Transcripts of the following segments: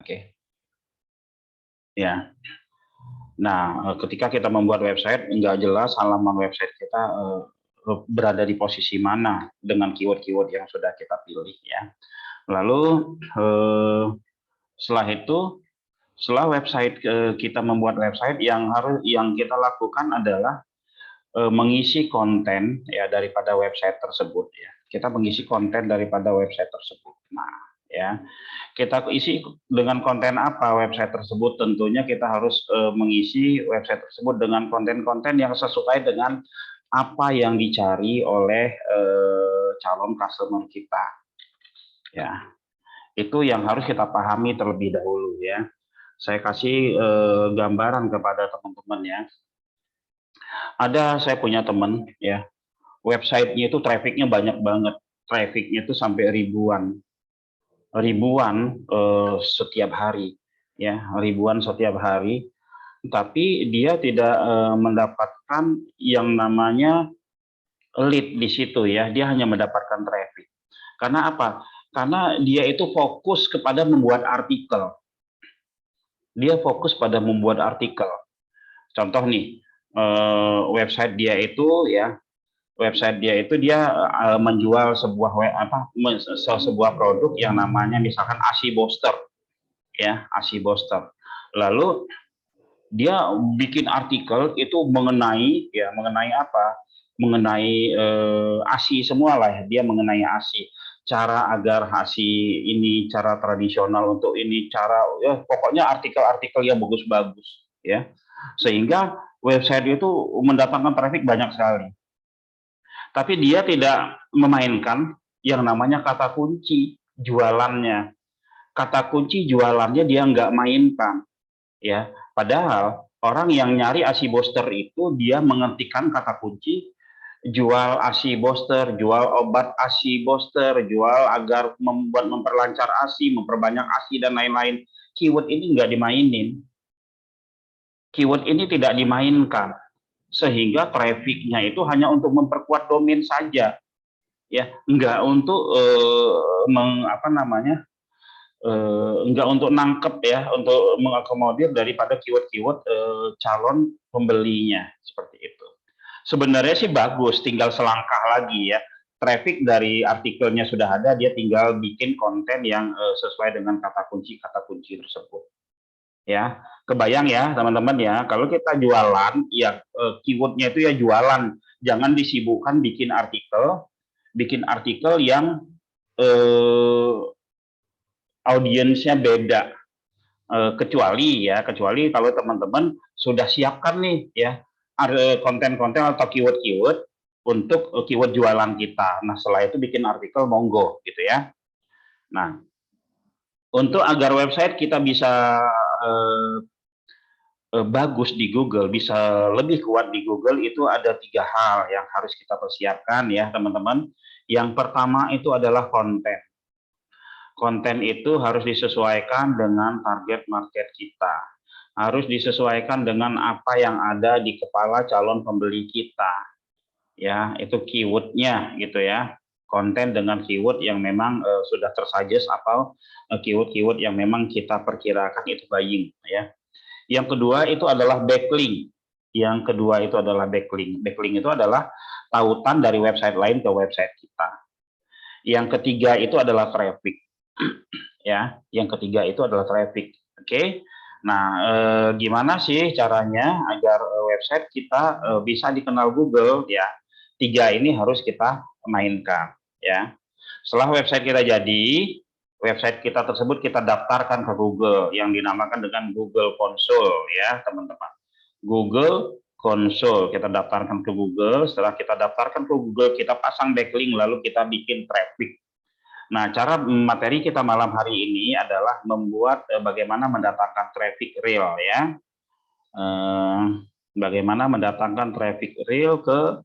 Oke. Ya. Nah, ketika kita membuat website, nggak jelas halaman website kita berada di posisi mana dengan keyword-keyword yang sudah kita pilih ya. Lalu setelah itu, setelah website kita membuat website, yang kita lakukan adalah mengisi konten ya daripada website tersebut ya. Kita mengisi konten daripada website tersebut. Nah, ya. Kita isi dengan konten apa website tersebut? Tentunya kita harus mengisi website tersebut dengan konten-konten yang sesuai dengan apa yang dicari oleh calon customer kita. Ya, itu yang harus kita pahami terlebih dahulu ya. Saya kasih gambaran kepada teman-teman ya. Saya punya teman ya, websitenya itu trafficnya banyak banget, trafficnya itu sampai ribuan setiap hari ya, ribuan setiap hari, tapi dia tidak mendapatkan yang namanya lead di situ ya, dia hanya mendapatkan traffic. Karena apa? Karena dia itu fokus kepada membuat artikel. Dia fokus pada membuat artikel. Contoh nih, website dia itu ya, dia menjual sebuah produk yang namanya misalkan ASI Booster ya, ASI Booster. Lalu dia bikin artikel itu mengenai apa? Mengenai ASI semua lah ya. Dia mengenai ASI, cara agar ASI ini cara tradisional untuk ini, cara ya pokoknya artikel-artikel yang bagus-bagus ya. Sehingga website itu mendatangkan traffic banyak sekali. Tapi dia tidak memainkan yang namanya kata kunci jualannya. Kata kunci jualannya dia nggak mainkan ya. Padahal orang yang nyari ASI Booster itu dia mengetikkan kata kunci jual ASI Booster, jual obat ASI Booster, jual agar memperlancar ASI, memperbanyak ASI dan lain-lain. Keyword ini nggak dimainin. Keyword ini tidak dimainkan, sehingga trafficnya itu hanya untuk memperkuat domain saja, ya, nggak untuk nggak untuk nangkep ya, untuk mengakomodir daripada keyword-keyword calon pembelinya seperti itu. Sebenarnya sih bagus, tinggal selangkah lagi ya. Traffic dari artikelnya sudah ada, dia tinggal bikin konten yang sesuai dengan kata kunci tersebut. Ya, kebayang ya teman-teman ya, kalau kita jualan ya keywordnya itu ya jualan, jangan disibukkan bikin artikel yang audiensnya beda. Kecuali kalau teman-teman sudah siapkan nih ya konten-konten atau keyword-keyword untuk keyword jualan kita. Nah, setelah itu bikin artikel monggo gitu ya. Nah, untuk agar website kita bisa bagus di Google, bisa lebih kuat di Google, itu ada 3 hal yang harus kita persiapkan ya teman-teman. Yang pertama itu adalah konten. Konten itu harus disesuaikan dengan target market kita. Harus disesuaikan dengan apa yang ada di kepala calon pembeli kita. Ya, itu keywordnya gitu ya. Konten dengan keyword yang memang sudah tersuggest atau keyword-keyword yang memang kita perkirakan itu buying ya. Yang kedua itu adalah backlink. Backlink itu adalah tautan dari website lain ke website kita. Yang ketiga itu adalah traffic. Ya, yang ketiga itu adalah traffic. Oke. Nah, gimana sih caranya agar website kita bisa dikenal Google ya? 3 ini harus kita mainkan ya. Setelah website kita jadi, website kita tersebut kita daftarkan ke Google yang dinamakan dengan Google Console ya, teman-teman. Google Console kita daftarkan ke Google, setelah kita daftarkan ke Google, kita pasang backlink lalu kita bikin traffic. Nah, cara materi kita malam hari ini adalah membuat bagaimana mendatangkan traffic real ya. Bagaimana mendatangkan traffic real ke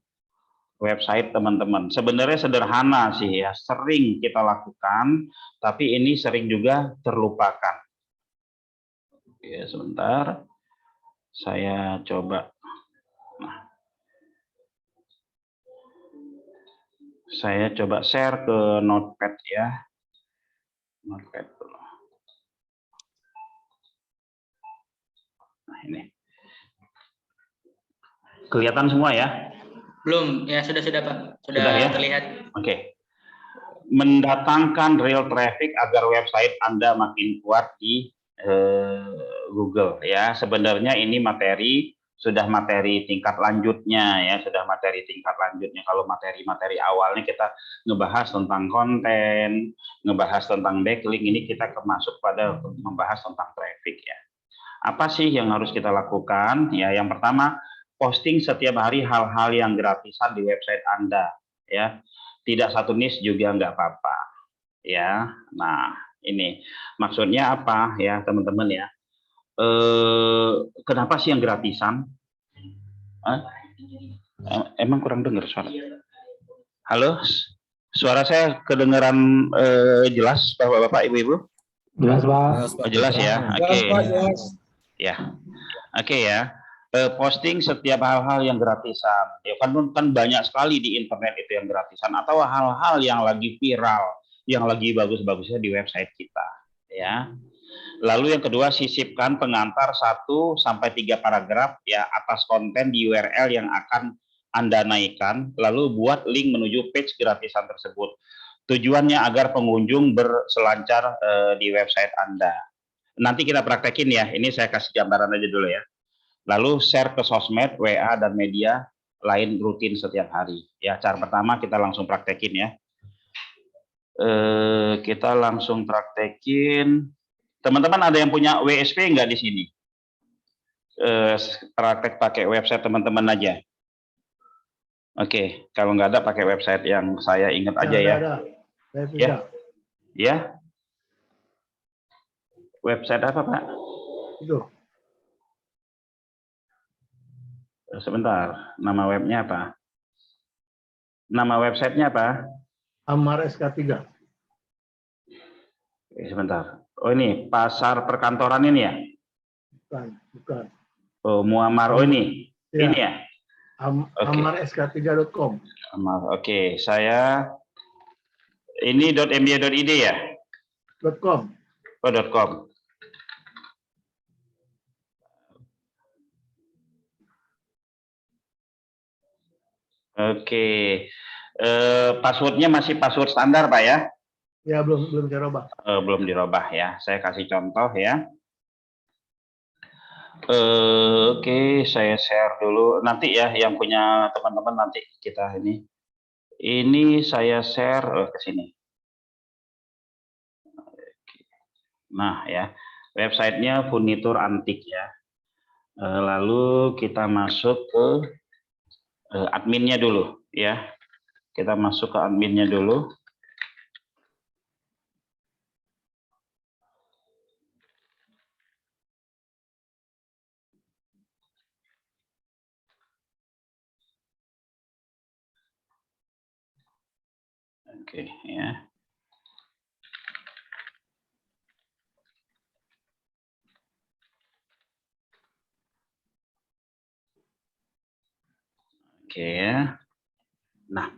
website teman-teman. Sebenarnya sederhana sih ya, sering kita lakukan, tapi ini sering juga terlupakan. Oke, sebentar. Saya coba. Nah, saya coba share ke Notepad ya. Notepad dulu. Nah, ini. Kelihatan semua ya? Belum, ya sudah Pak. Sudah ya? terlihat. Oke. Mendatangkan real traffic agar website Anda makin kuat di Google ya. Sebenarnya ini sudah materi tingkat lanjutnya ya, sudah materi tingkat lanjutnya. Kalau materi-materi awalnya kita ngebahas tentang konten, ngebahas tentang backlink, ini kita masuk pada membahas tentang traffic ya. Apa sih yang harus kita lakukan? Ya, yang pertama, posting setiap hari hal-hal yang gratisan di website Anda ya. Tidak satu niche juga nggak apa-apa ya. Nah, ini maksudnya apa ya, teman-teman ya? Kenapa sih yang gratisan? Emang kurang dengar suara? Halo, suara saya kedengaran jelas, Bapak-bapak, Ibu-ibu? Jelas, Pak. Jelas ya. Oke. Ya. Oke ya. Posting setiap hal-hal yang gratisan. Ya kan banyak sekali di internet itu yang gratisan atau hal-hal yang lagi viral, yang lagi bagus-bagusnya di website kita, ya. Lalu yang kedua, sisipkan pengantar 1 sampai 3 paragraf ya atas konten di URL yang akan Anda naikkan, lalu buat link menuju page gratisan tersebut. Tujuannya agar pengunjung berselancar di website Anda. Nanti kita praktekin ya. Ini saya kasih gambaran aja dulu ya. Lalu share ke sosmed, WA, dan media lain rutin setiap hari. Ya, cara pertama kita langsung praktekin ya. Kita langsung praktekin. Teman-teman ada yang punya WSP nggak di sini? Praktek pakai website teman-teman aja. Oke, kalau nggak ada pakai website yang saya ingat aja ya. Ya, ya. Website apa Pak? Itu. Sebentar, nama webnya apa? Nama websitenya apa? Amar SK3. Sebentar. Oh ini pasar perkantoran ini ya? Bukan. Oh Muammar, oh ini? Ya. Ini ya? Amarsk3.com. Oke, saya ini .mba.id ya? .com. Oh .com. Oke, passwordnya masih password standar Pak ya? Ya belum dirubah. Belum dirubah ya. Saya kasih contoh ya. Oke, saya share dulu. Nanti ya, yang punya teman-teman nanti kita ini. Ini saya share ke sini. Nah ya, websitenya Furnitur Antik ya. Lalu kita masuk ke adminnya dulu ya. Kita masuk ke adminnya dulu. Oke ya. Oke ya. Nah,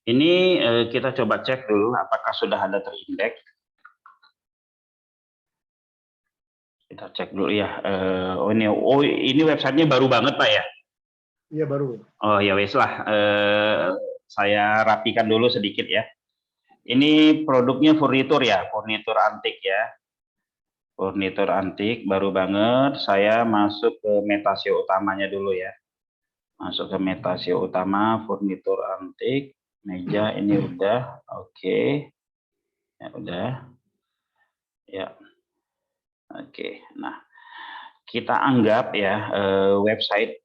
ini kita coba cek dulu apakah sudah ada terindeks. Kita cek dulu ya. Oh ini websitenya baru banget Pak ya? Iya baru. Oh ya wes lah. Saya rapikan dulu sedikit ya. Ini produknya furnitur ya, furnitur antik ya. Furnitur antik baru banget. Saya masuk ke metasio utamanya dulu ya. Masuk ke metasio utama, furnitur antik, meja ini udah, oke. Ya udah. Ya. Oke. Nah, kita anggap ya website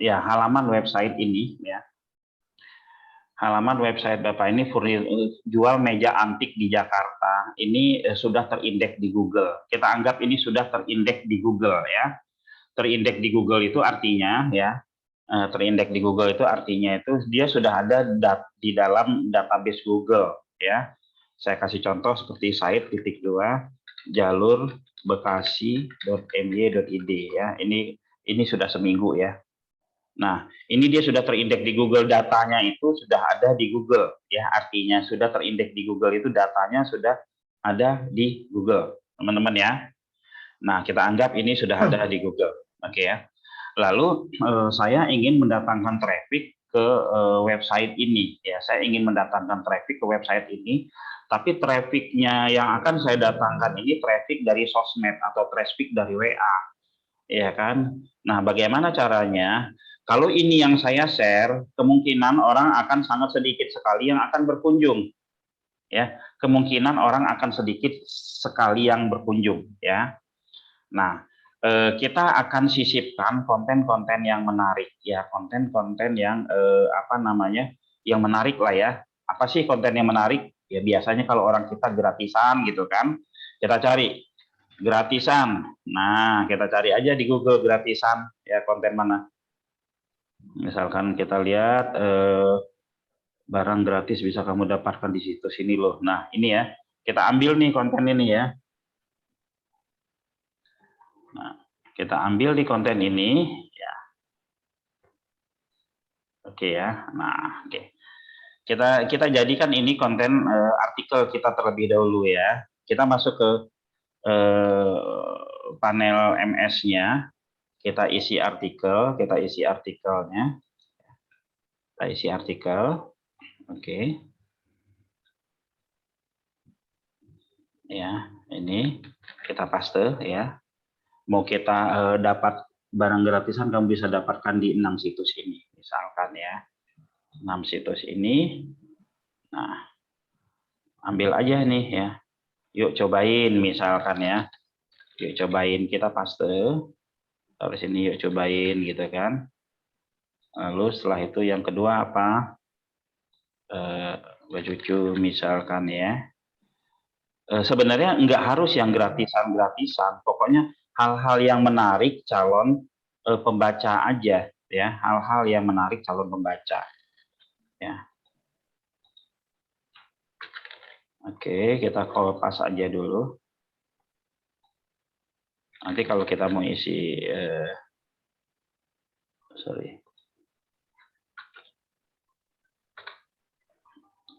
ya halaman website ini ya. Halaman website Bapak ini jual meja antik di Jakarta. Ini sudah terindeks di Google. Kita anggap ini sudah terindeks di Google ya. Terindeks di Google itu artinya ya, terindeks di Google itu artinya itu dia sudah ada di dalam database Google ya. Saya kasih contoh seperti site.2 jalur bekasi.my.id ya. Ini sudah seminggu ya. Nah, ini dia sudah terindeks di Google, datanya itu sudah ada di Google ya. Artinya sudah terindeks di Google itu datanya sudah ada di Google, teman-teman ya. Nah, kita anggap ini sudah ada di Google. Oke ya. Lalu saya ingin mendatangkan traffic ke website ini. Ya, saya ingin mendatangkan traffic ke website ini, tapi trafficnya yang akan saya datangkan ini traffic dari sosmed atau traffic dari WA. Ya kan? Nah, bagaimana caranya? Kalau ini yang saya share, kemungkinan orang akan sangat sedikit sekali yang akan berkunjung. Ya, kemungkinan orang akan sedikit sekali yang berkunjung. Ya, nah kita akan sisipkan konten-konten yang menarik. Ya, konten-konten yang apa namanya, yang menarik lah ya. Apa sih konten yang menarik? Ya biasanya kalau orang kita gratisan gitu kan, kita cari gratisan. Nah, kita cari aja di Google gratisan. Ya, konten mana? Misalkan kita lihat barang gratis bisa kamu dapatkan di situs ini loh. Nah, ini ya. Kita ambil nih konten ini ya. Nah, kita ambil di konten ini ya. Oke ya. Nah, oke. Kita jadikan ini konten artikel kita terlebih dahulu ya. Kita masuk ke panel MS-nya. Kita isi artikelnya. Kita isi artikel. Oke. Ya, ini kita paste ya. Mau kita dapat barang gratisan, kamu bisa dapatkan di 6 situs ini. Misalkan ya. 6 situs ini. Nah, ambil aja nih ya. Yuk cobain misalkan ya. Yuk cobain, kita paste. Taruh sini yuk cobain gitu kan. Lalu setelah itu yang kedua apa? Cucu misalkan ya. Sebenarnya nggak harus yang gratisan. Pokoknya hal-hal yang menarik calon pembaca aja ya. Hal-hal yang menarik calon pembaca. Ya. Oke, kita kopas aja dulu. Nanti kalau kita mau isi,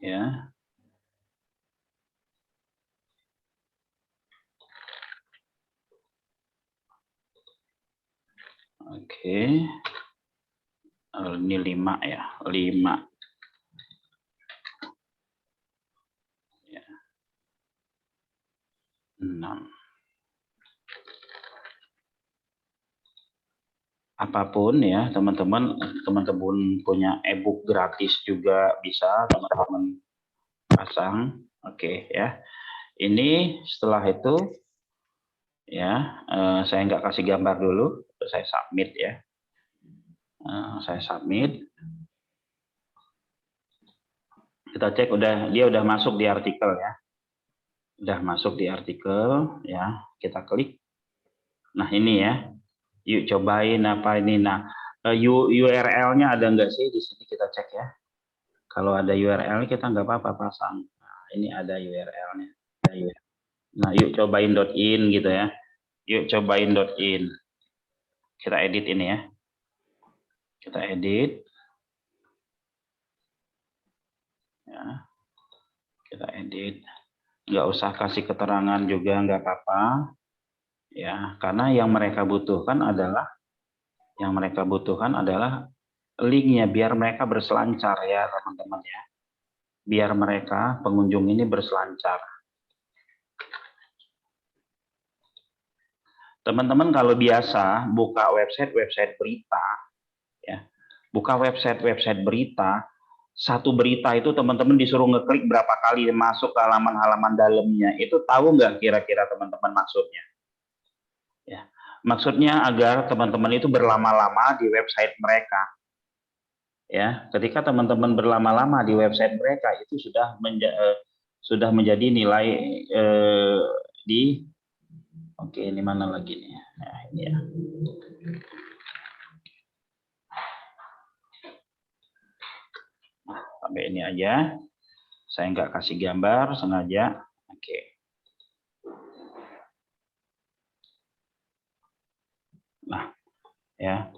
ya. Oke. Ini 5 ya, 5. Ya. 6. Apapun ya, teman-teman punya e-book gratis juga bisa teman-teman pasang. Oke ya. Ini setelah itu ya, saya nggak kasih gambar dulu, saya submit ya. Saya submit. Kita cek dia udah masuk di artikel ya. Udah masuk di artikel ya, kita klik. Nah, ini ya. Yuk cobain apa ini. Nah, URL-nya ada nggak sih di sini, kita cek ya. Kalau ada URL kita nggak apa-apa pasang. Nah, ini ada URL-nya. Nah, yuk cobain .in gitu ya. Yuk cobain .in. Kita edit ini ya. Kita edit. Ya. Kita edit. Nggak usah kasih keterangan juga, nggak apa-apa. Ya, karena yang mereka butuhkan adalah linknya biar mereka berselancar ya teman-teman ya. Biar mereka pengunjung ini berselancar. Teman-teman kalau biasa buka website berita ya. Buka website berita, satu berita itu teman-teman disuruh ngeklik berapa kali masuk ke halaman-halaman dalamnya. Itu tahu nggak kira-kira teman-teman maksudnya? Ya. Maksudnya agar teman-teman itu berlama-lama di website mereka. Ya, ketika teman-teman berlama-lama di website mereka itu sudah menjadi nilai oke, ini mana lagi nih? Nah, ini ya. Nah, sampai ini aja. Saya nggak kasih gambar sengaja. Oke. Nah, ya.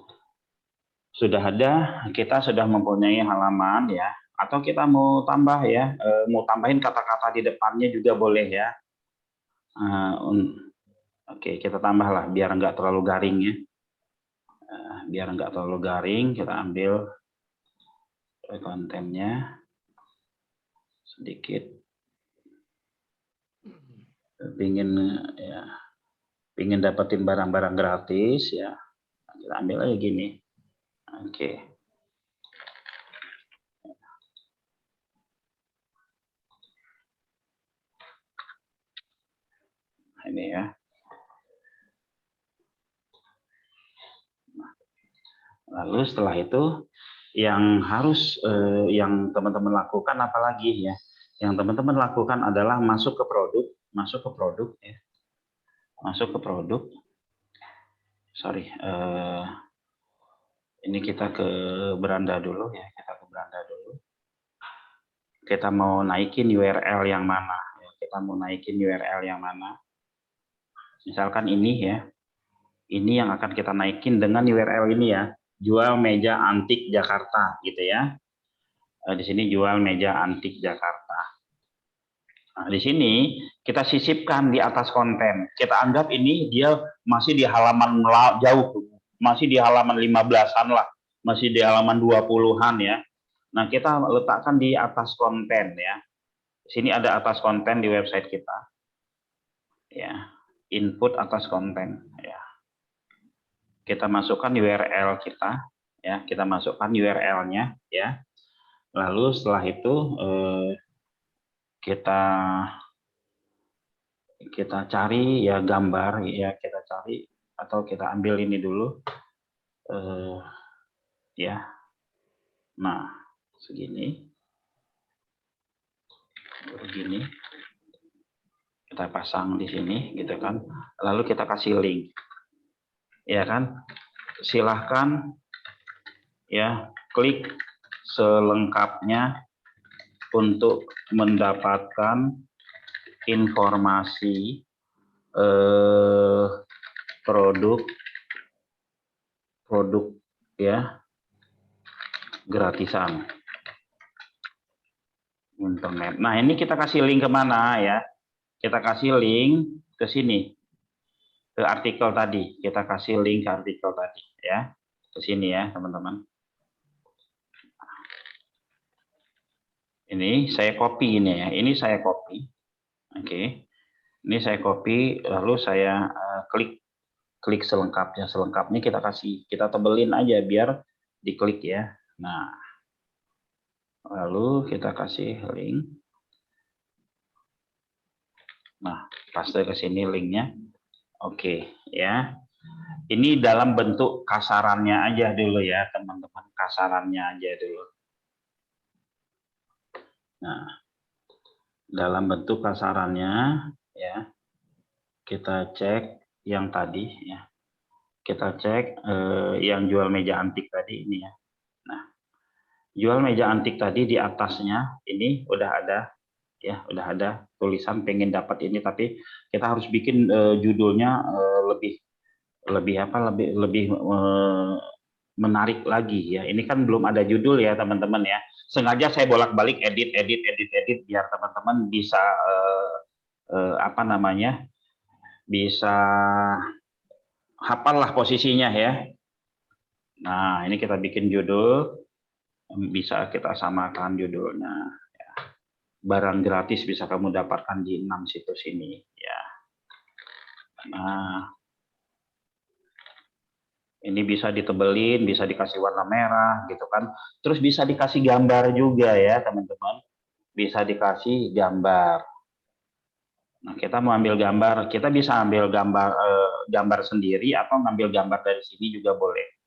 Sudah ada, kita sudah mempunyai halaman ya. Atau kita mau tambah ya, mau tambahin kata-kata di depannya juga boleh ya. Oke, kita tambahlah biar nggak terlalu garing ya. Biar nggak terlalu garing, kita ambil kontennya sedikit. Pingin dapetin barang-barang gratis ya, kita ambil aja gini. Oke. Ini ya. Lalu setelah itu yang harus yang teman-teman lakukan apalagi ya? Yang teman-teman lakukan adalah masuk ke produk ya. Masuk ke produk. Sorry, ini kita ke beranda dulu ya, kita ke beranda dulu. Kita mau naikin URL yang mana? Kita mau naikin URL yang mana? Misalkan ini ya. Ini yang akan kita naikin dengan URL ini ya. Jual meja antik Jakarta gitu ya. Di sini jual meja antik Jakarta. Nah, di sini kita sisipkan di atas konten. Kita anggap ini dia masih di halaman jauh, masih di halaman 15-an lah, masih di halaman 20-an ya. Nah, kita letakkan di atas konten ya. Di sini ada atas konten di website kita. Ya, input atas konten ya. Kita masukkan URL kita ya, kita masukkan URL-nya ya. Lalu setelah itu kita cari ya gambar ya, kita cari atau kita ambil ini dulu ya. Nah, segini. Begini. Kita pasang di sini gitu kan. Lalu kita kasih link. Ya kan? Silahkan ya klik selengkapnya untuk mendapatkan informasi produk ya gratisan internet. Nah, ini kita kasih link kemana ya? Kita kasih link ke sini, ke artikel tadi. Kita kasih link ke artikel tadi ya, ke sini ya teman-teman. Ini saya copy ini ya. Ini saya copy. Oke. Ini saya copy lalu saya klik selengkapnya. Selengkapnya kita tebelin aja biar diklik ya. Nah, lalu kita kasih link. Nah, paste ke sini linknya. Oke, ya. Ini dalam bentuk kasarannya aja dulu ya, teman-teman. Kasarannya aja dulu. Nah, dalam bentuk kasarannya ya. Kita cek yang tadi ya. Kita cek yang jual meja antik tadi ini ya. Nah, jual meja antik tadi di atasnya ini udah ada ya, udah ada tulisan pengen dapat ini, tapi kita harus bikin judulnya lebih menarik lagi ya. Ini kan belum ada judul ya teman-teman ya. Sengaja saya bolak-balik edit biar teman-teman bisa bisa hafal lah posisinya ya. Nah, ini kita bikin judul, bisa kita samakan judulnya. Ya. Barang gratis bisa kamu dapatkan di 6 situs ini. Ya. Nah, ini bisa ditebelin, bisa dikasih warna merah, gitu kan. Terus bisa dikasih gambar juga ya, teman-teman. Bisa dikasih gambar. Nah, kita mau ambil gambar, kita bisa ambil gambar sendiri atau ngambil gambar dari sini juga boleh.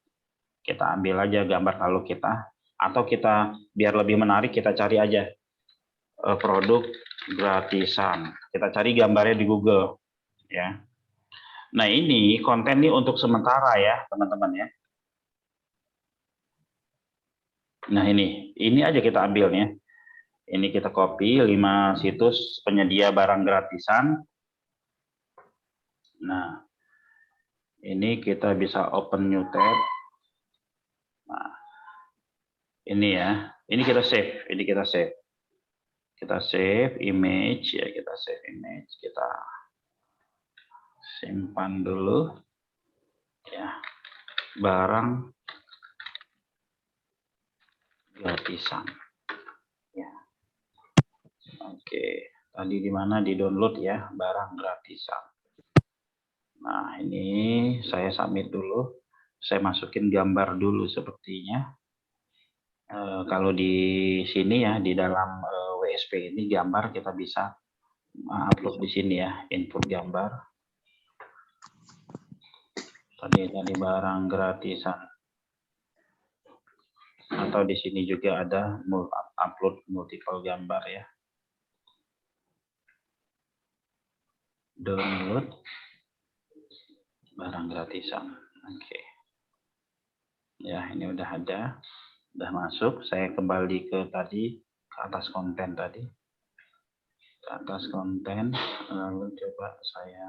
Kita ambil aja gambar kalau kita, atau kita biar lebih menarik kita cari aja produk gratisan. Kita cari gambarnya di Google ya. Nah, ini konten ini untuk sementara ya, teman-teman ya. Nah, ini aja kita ambil ya. Ini kita copy 5 situs penyedia barang gratisan. Nah, ini kita bisa open new tab. Nah, ini ya. Ini kita save, Kita save image ya, kita save image, kita simpan dulu ya, barang gratisan ya. Oke, tadi di mana di download ya, barang gratisan. Nah, ini saya submit dulu, saya masukin gambar dulu sepertinya. Kalau di sini ya, di dalam WSP ini gambar kita bisa upload di sini ya, input gambar. Tadi barang gratisan. Atau di sini juga ada upload multiple gambar ya. Download barang gratisan. Oke. Ya, ini udah ada. Udah masuk. Saya kembali ke tadi, ke atas konten tadi. Ke atas konten, lalu coba saya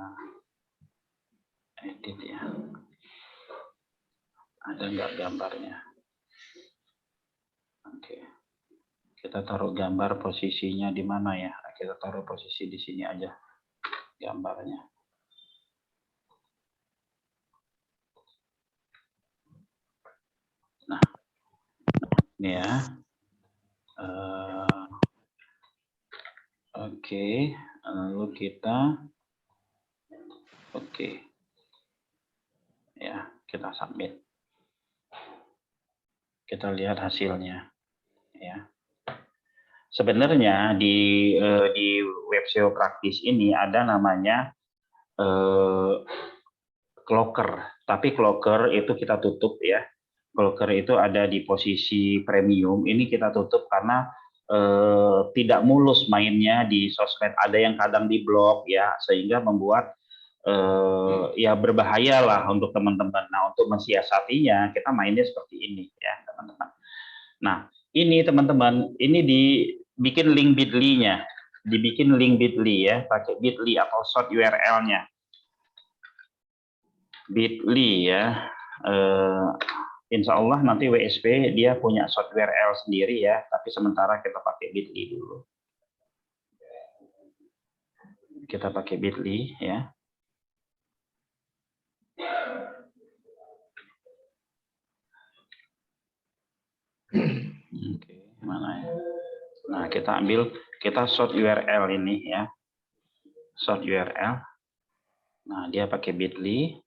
edit ya. Ada nggak gambarnya? Oke. Kita taruh gambar posisinya di mana ya? Kita taruh posisi di sini aja gambarnya. Nah, ini ya. Oke, lalu kita ya, kita submit. Kita lihat hasilnya ya. Sebenarnya di web SEO praktis ini ada namanya Clocker, tapi Clocker itu kita tutup ya. Clocker itu ada di posisi premium, ini kita tutup karena tidak mulus mainnya di sosmed, ada yang kadang di blok ya, sehingga membuat ya berbahaya lah untuk teman-teman. Nah, untuk mensiasatinya kita mainnya seperti ini ya teman-teman. Nah, ini teman-teman, ini dibikin link bit.ly-nya, dibikin link bit.ly ya, pakai bit.ly atau short URL-nya. Bit.ly ya. Insya Allah nanti WSP dia punya short URL sendiri ya, tapi sementara kita pakai bit.ly dulu. Kita pakai bit.ly ya. Oke, mana ya? Nah, kita ambil, kita short URL ini ya. Short URL. Nah, dia pakai bit.ly.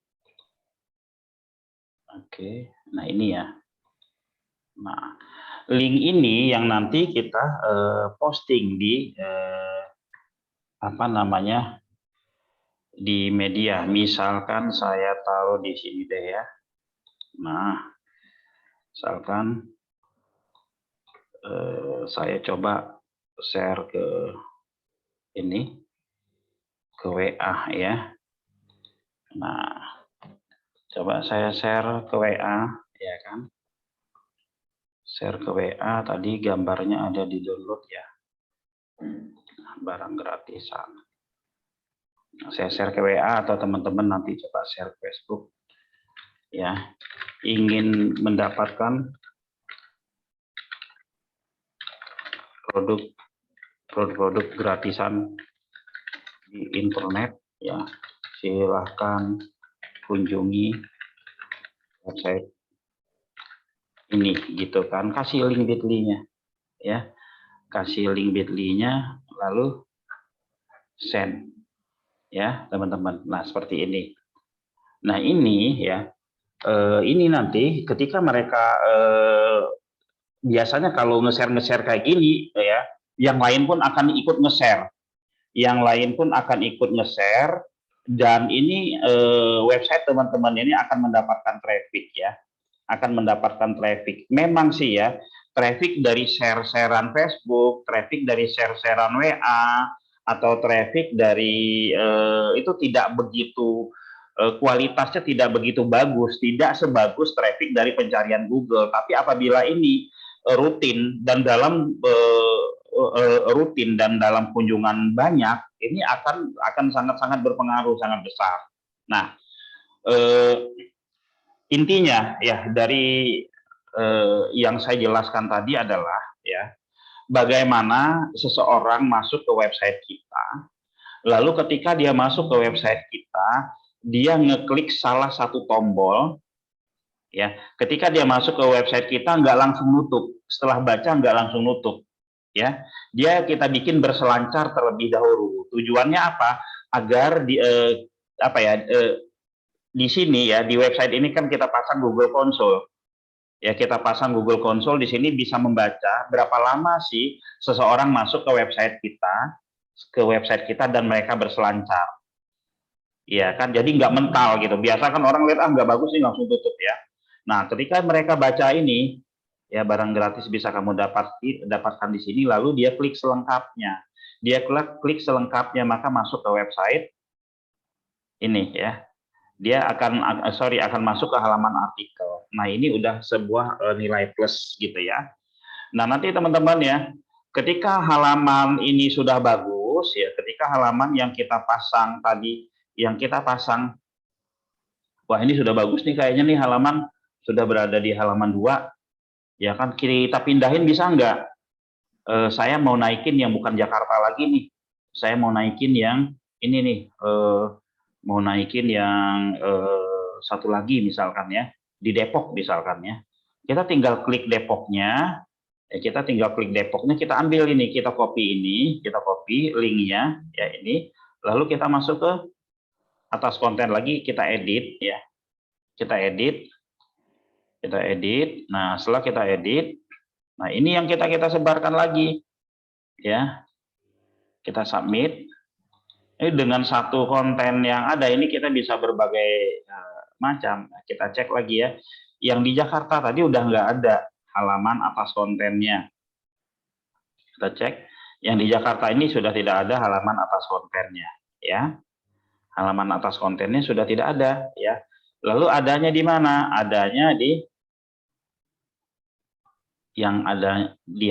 Oke, nah ini ya. Nah, link ini yang nanti kita posting di apa namanya, di media. Misalkan saya taruh di sini deh ya. Nah, misalkan saya coba share ke ini, ke WA ya. Nah, coba saya share ke WA ya kan. Share ke WA, tadi gambarnya ada di download ya. Barang gratisan. Saya share ke WA atau teman-teman nanti coba share ke Facebook ya. Ingin mendapatkan produk gratisan di internet ya, silahkan kunjungi website ini gitu kan, kasih link bit.ly-nya ya, kasih link bit.ly-nya lalu send ya teman-teman. Nah, seperti ini. Nah, ini ya, ini nanti ketika mereka biasanya kalau nge-share kayak gini ya, yang lain pun akan ikut nge-share. Yang lain pun akan ikut nge-share, dan ini website teman-teman ini akan mendapatkan traffic ya. Akan mendapatkan traffic. Memang sih ya, traffic dari share-sharean Facebook, traffic dari share-sharean WA, atau traffic dari itu tidak begitu kualitasnya tidak begitu bagus, tidak sebagus traffic dari pencarian Google. Tapi apabila ini rutin dan dalam kunjungan banyak, ini akan sangat-sangat berpengaruh, sangat besar. Nah, intinya ya dari yang saya jelaskan tadi adalah ya, bagaimana seseorang masuk ke website kita, lalu ketika dia masuk ke website kita, dia ngeklik salah satu tombol, ya. Ketika dia masuk ke website kita nggak langsung nutup, setelah baca nggak langsung nutup, ya. Dia kita bikin berselancar terlebih dahulu. Tujuannya apa? Agar di sini ya, di website ini kan kita pasang Google Console. Ya, kita pasang Google Console di sini bisa membaca berapa lama sih seseorang masuk ke website kita dan mereka berselancar. Iya kan, jadi nggak mental gitu. Biasa kan orang lihat nggak bagus nih langsung tutup ya. Nah, ketika mereka baca ini, ya barang gratis bisa kamu dapatkan di sini, lalu dia klik selengkapnya. Dia klik selengkapnya, maka masuk ke website ini ya. Dia akan masuk ke halaman artikel. Nah, ini udah sebuah nilai plus gitu ya. Nah, nanti teman-teman ya, ketika halaman ini sudah bagus ya, ketika halaman yang kita pasang tadi, wah ini sudah bagus nih kayaknya nih halaman sudah berada di halaman 2, ya kan kita pindahin bisa nggak? Saya mau naikin yang bukan Jakarta lagi nih, saya mau naikin yang ini nih, mau naikin yang satu lagi misalkan ya, di Depok misalkan ya. Kita tinggal klik Depoknya, kita ambil ini, kita copy linknya ya ini, lalu kita masuk ke atas konten lagi, kita edit ya, kita edit. Nah, setelah kita edit, nah ini yang kita sebarkan lagi ya, kita submit. Ini dengan satu konten yang ada ini kita bisa berbagai macam. Kita cek lagi ya, yang di Jakarta tadi udah nggak ada halaman atas kontennya. Kita cek, yang di Jakarta ini sudah tidak ada halaman atas kontennya ya. Halaman atas kontennya sudah tidak ada ya. Lalu adanya di mana? Adanya di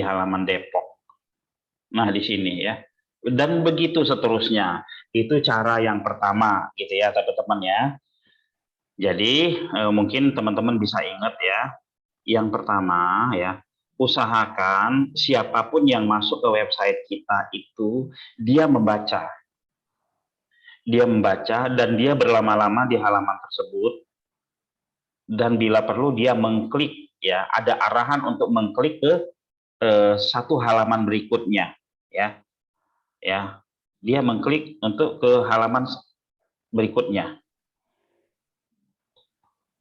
halaman Depok. Nah, di sini ya. Dan begitu seterusnya. Itu cara yang pertama gitu ya, teman-teman ya. Jadi mungkin teman-teman bisa ingat ya. Yang pertama ya, usahakan siapapun yang masuk ke website kita itu dia membaca. Dia membaca dan dia berlama-lama di halaman tersebut, dan bila perlu dia mengklik ya, ada arahan untuk mengklik ke satu halaman berikutnya ya. Dia mengklik untuk ke halaman berikutnya.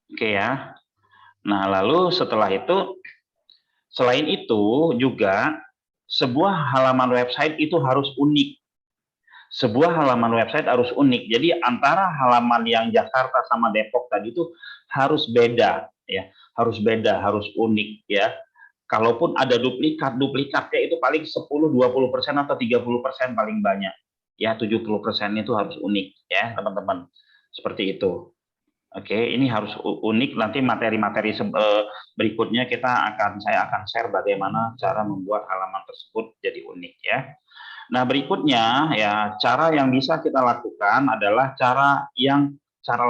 Oke ya. Nah, lalu setelah itu, selain itu juga sebuah halaman website itu harus unik. Sebuah halaman website harus unik. Jadi antara halaman yang Jakarta sama Depok tadi itu harus beda ya, harus beda, harus unik ya. Kalaupun ada duplikatnya itu paling 10-20% atau 30% paling banyak. Ya, 70% itu harus unik ya, teman-teman. Seperti itu. Oke, ini harus unik. Nanti materi-materi berikutnya saya akan share bagaimana cara membuat halaman tersebut jadi unik ya. Nah, berikutnya ya, cara yang bisa kita lakukan adalah cara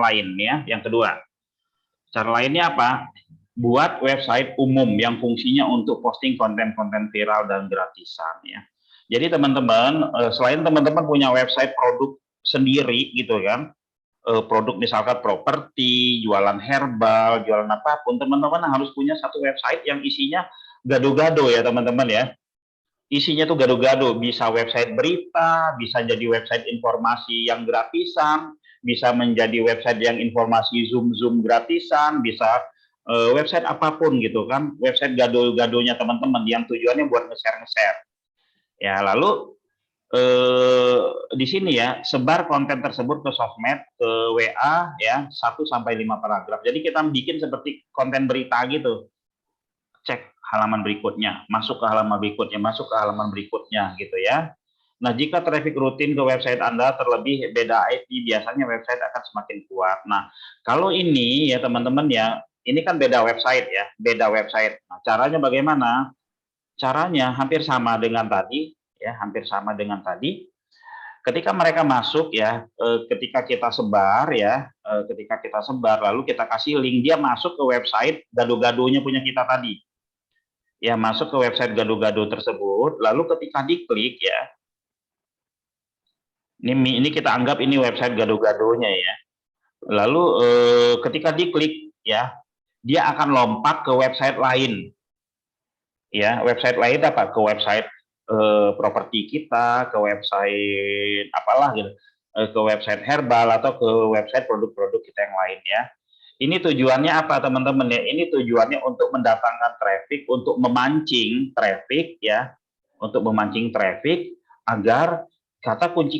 lain ya, yang kedua. Cara lainnya apa? Buat website umum yang fungsinya untuk posting konten-konten viral dan gratisan ya. Jadi teman-teman, selain teman-teman punya website produk sendiri gitu kan, produk misalkan properti, jualan herbal, jualan apapun, teman-teman harus punya satu website yang isinya gado-gado ya teman-teman ya. Isinya tuh gado-gado, bisa website berita, bisa jadi website informasi yang gratisan, bisa menjadi website yang informasi Zoom gratisan, bisa website apapun gitu kan, website gado-gadonya teman-teman yang tujuannya buat nge-share. Ya, lalu di sini ya, sebar konten tersebut ke sosmed, ke WA ya, 1-5 paragraf. Jadi kita bikin seperti konten berita gitu. Cek halaman berikutnya, masuk ke halaman berikutnya gitu ya. Nah, jika traffic rutin ke website Anda terlebih beda IP, biasanya website akan semakin kuat. Nah, kalau ini ya teman-teman ya, ini kan beda website ya, beda website. Nah, caranya bagaimana? Caranya hampir sama dengan tadi ya, hampir sama dengan tadi. Ketika mereka masuk ya, ketika kita sebar ya, lalu kita kasih link, dia masuk ke website gado-gadonya punya kita tadi. Ya, masuk ke website gado-gado tersebut, lalu ketika diklik ya, ini kita anggap ini website gado-gadonya ya. Lalu ketika diklik ya, dia akan lompat ke website lain. Ya, website lain apa? Ke website properti kita, ke website apalah gitu, ke website herbal atau ke website produk-produk kita yang lain ya. Ini tujuannya apa teman-teman ya? Ini tujuannya untuk mendatangkan traffic, untuk memancing traffic ya, untuk memancing traffic agar kata kunci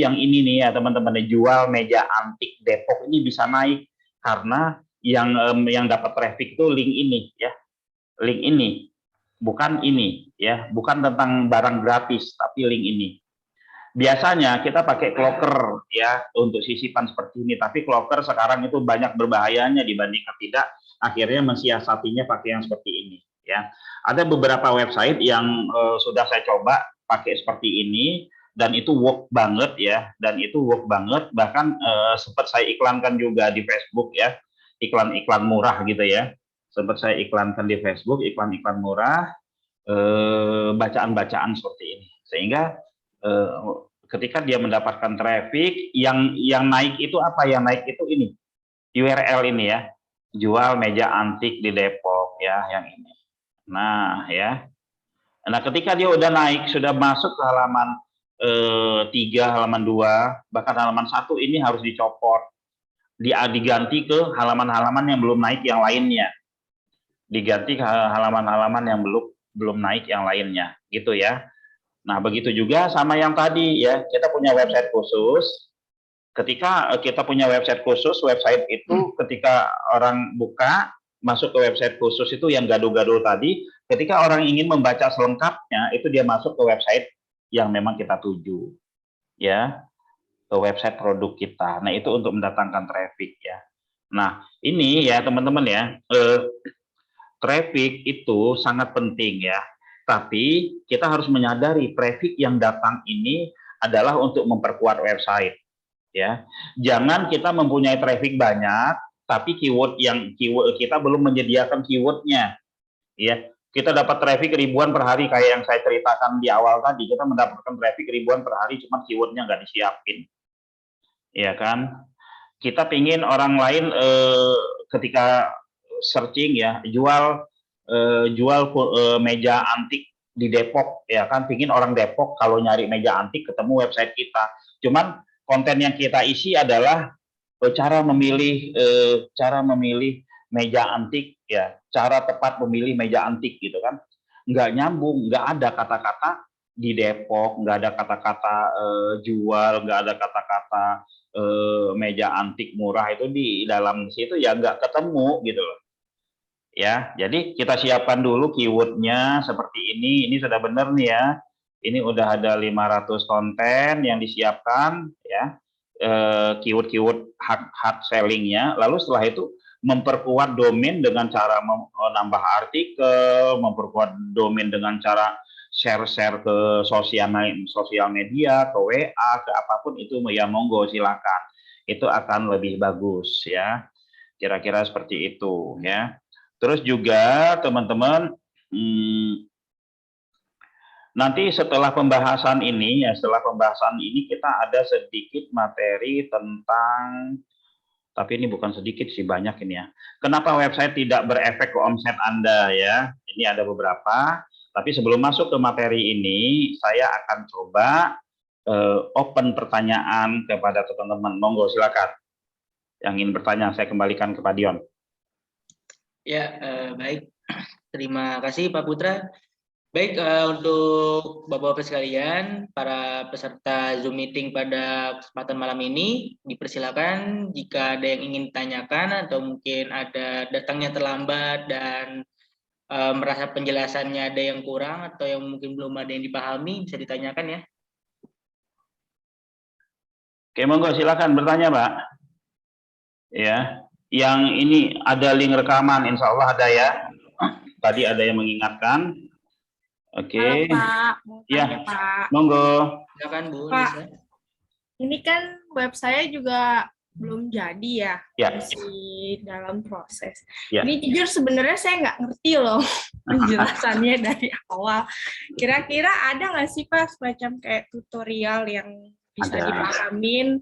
yang ini nih ya teman-teman, jual meja antik Depok ini bisa naik karena yang dapat traffic itu link ini ya, link ini, bukan ini ya, bukan tentang barang gratis tapi link ini. Biasanya kita pakai clocker ya untuk sisipan seperti ini, tapi clocker sekarang itu banyak berbahayanya dibandingkan tidak, akhirnya mensiasatinya pakai yang seperti ini ya. Ada beberapa website yang sudah saya coba pakai seperti ini dan itu work banget ya, dan itu work banget, bahkan sempat saya iklankan juga di Facebook ya, iklan-iklan murah gitu ya. Sempat saya iklankan di Facebook, iklan-iklan murah, bacaan-bacaan seperti ini, sehingga ketika dia mendapatkan traffic yang naik itu apa, yang naik itu ini URL ini ya, jual meja antik di Depok ya, yang ini. Nah ya, nah ketika dia udah naik, sudah masuk ke halaman 3, halaman 2, bahkan halaman 1, ini harus dicopot, diganti ke halaman-halaman yang belum naik yang lainnya, diganti ke halaman-halaman yang belum naik yang lainnya gitu ya. Nah, begitu juga sama yang tadi ya, kita punya website khusus. Ketika kita punya website khusus, website itu ketika orang buka, masuk ke website khusus itu yang gaduh-gaduh tadi, ketika orang ingin membaca selengkapnya, itu dia masuk ke website yang memang kita tuju. Ya, ke website produk kita. Nah, itu untuk mendatangkan traffic ya. Nah, ini ya teman-teman ya, traffic itu sangat penting ya. Tapi kita harus menyadari traffic yang datang ini adalah untuk memperkuat website ya. Jangan kita mempunyai traffic banyak tapi keyword kita belum menyediakan keywordnya ya. Kita dapat traffic ribuan per hari kayak yang saya ceritakan di awal tadi, kita mendapatkan traffic ribuan per hari cuma keywordnya nggak disiapin. Ya kan? Kita pingin orang lain ketika searching ya, jual meja antik di Depok ya kan, pingin orang Depok kalau nyari meja antik ketemu website kita. Cuman konten yang kita isi adalah cara memilih meja antik ya, cara tepat memilih meja antik gitu kan. Nggak nyambung, nggak ada kata-kata di Depok, nggak ada kata-kata jual, nggak ada kata-kata meja antik murah itu di dalam situ ya, nggak ketemu gitu loh. Ya, jadi kita siapkan dulu keywordnya seperti ini sudah benar nih ya. Ini udah ada 500 konten yang disiapkan ya, keyword-keyword hard sellingnya. Lalu setelah itu memperkuat domain dengan cara menambah artikel, memperkuat domain dengan cara share-share ke sosial media, ke WA, ke apapun itu ya, monggo silakan. Itu akan lebih bagus ya. Kira-kira seperti itu ya. Terus juga teman-teman, nanti setelah pembahasan ini ya, kita ada sedikit materi tentang, tapi ini bukan sedikit sih, banyak ini ya. Kenapa website tidak berefek ke omset Anda ya? Ini ada beberapa. Tapi sebelum masuk ke materi ini, saya akan coba open pertanyaan kepada teman-teman. Monggo silakan. Yang ingin bertanya, saya kembalikan ke Pak Dion. Ya, baik. Terima kasih Pak Putra. Baik, untuk Bapak-Bapak sekalian, para peserta Zoom meeting pada kesempatan malam ini, dipersilakan jika ada yang ingin ditanyakan atau mungkin ada datangnya terlambat dan merasa penjelasannya ada yang kurang atau yang mungkin belum ada yang dipahami, bisa ditanyakan ya. Oke, monggo silakan bertanya, Pak. Ya. Yang ini ada link rekaman, insya Allah ada ya. Tadi ada yang mengingatkan. Oke. Halo Pak, mau ya, tanya Pak. Monggo. Silakan Bu. Pak, Lisa. ini kan web saya juga belum jadi ya, Ya. masih dalam proses. Ya. Ini jujur sebenarnya saya nggak ngerti loh penjelasannya dari awal. Kira-kira ada nggak sih Pak semacam kayak tutorial yang bisa Ada. dipahamin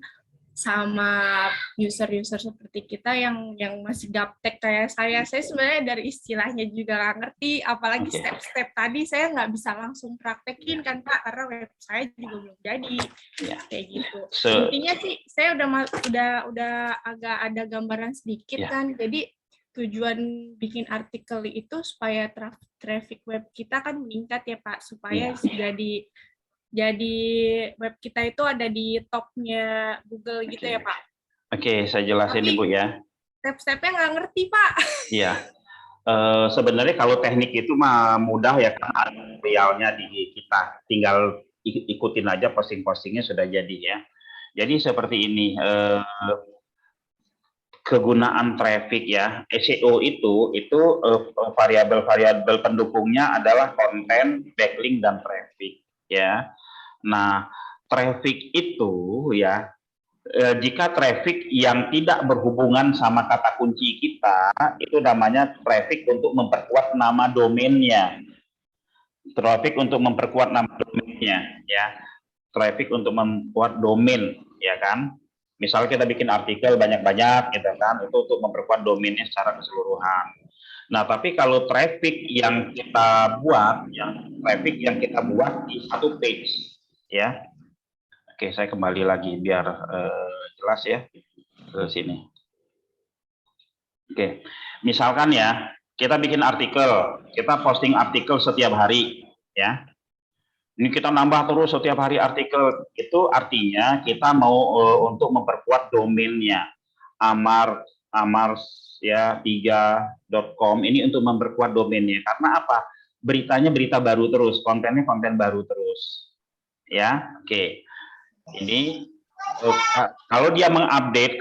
sama user-user seperti kita yang masih gaptek kayak saya sebenarnya dari istilahnya juga nggak ngerti, apalagi Oke. step-step tadi saya nggak bisa langsung praktekin kan Pak, karena web saya juga belum jadi Ya. kayak gitu. Se- Intinya sih saya udah agak ada gambaran sedikit Ya. kan, jadi tujuan bikin artikel itu supaya traffic web kita kan meningkat ya Pak, supaya jadi web kita itu ada di topnya Google gitu Oke. ya Pak. Oke, saya jelasin Tapi Ibu ya. step-stepnya nggak ngerti Pak. Iya. Sebenarnya kalau teknik itu mah mudah ya, karena ada tutorialnya di kita. Tinggal ikutin aja posting-postingnya sudah jadi ya. Jadi seperti ini, kegunaan traffic ya. SEO itu variabel-variabel pendukungnya adalah konten, backlink, dan traffic ya. Nah, traffic itu ya, jika traffic yang tidak berhubungan sama kata kunci kita, itu namanya traffic untuk memperkuat nama domainnya. Traffic untuk memperkuat nama domainnya, ya. Traffic untuk membuat domain, ya kan. Misal kita bikin artikel banyak-banyak, gitu kan, itu untuk memperkuat domainnya secara keseluruhan. Nah, tapi kalau traffic yang kita buat, di satu page, ya. Oke, saya kembali lagi biar jelas ya ke sini. Oke, misalkan ya, kita bikin artikel, kita posting artikel setiap hari, ya. Ini kita nambah terus setiap hari artikel, itu artinya kita mau untuk memperkuat domainnya. Amars ya 3.com ini untuk memperkuat domainnya. Karena apa? Beritanya berita baru terus, kontennya konten baru terus. Ya, oke. Ini kalau dia mengupdate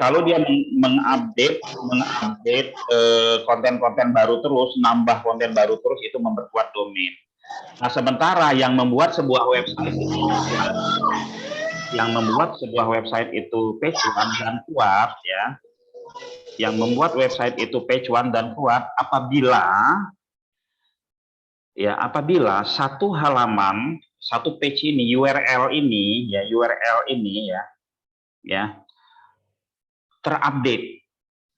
konten-konten baru terus, nambah konten baru terus, itu memperkuat domain. Nah, sementara yang membuat sebuah website itu page one dan kuat ya, yang membuat website itu page one dan kuat apabila satu halaman, satu page ini, URL ini ya terupdate,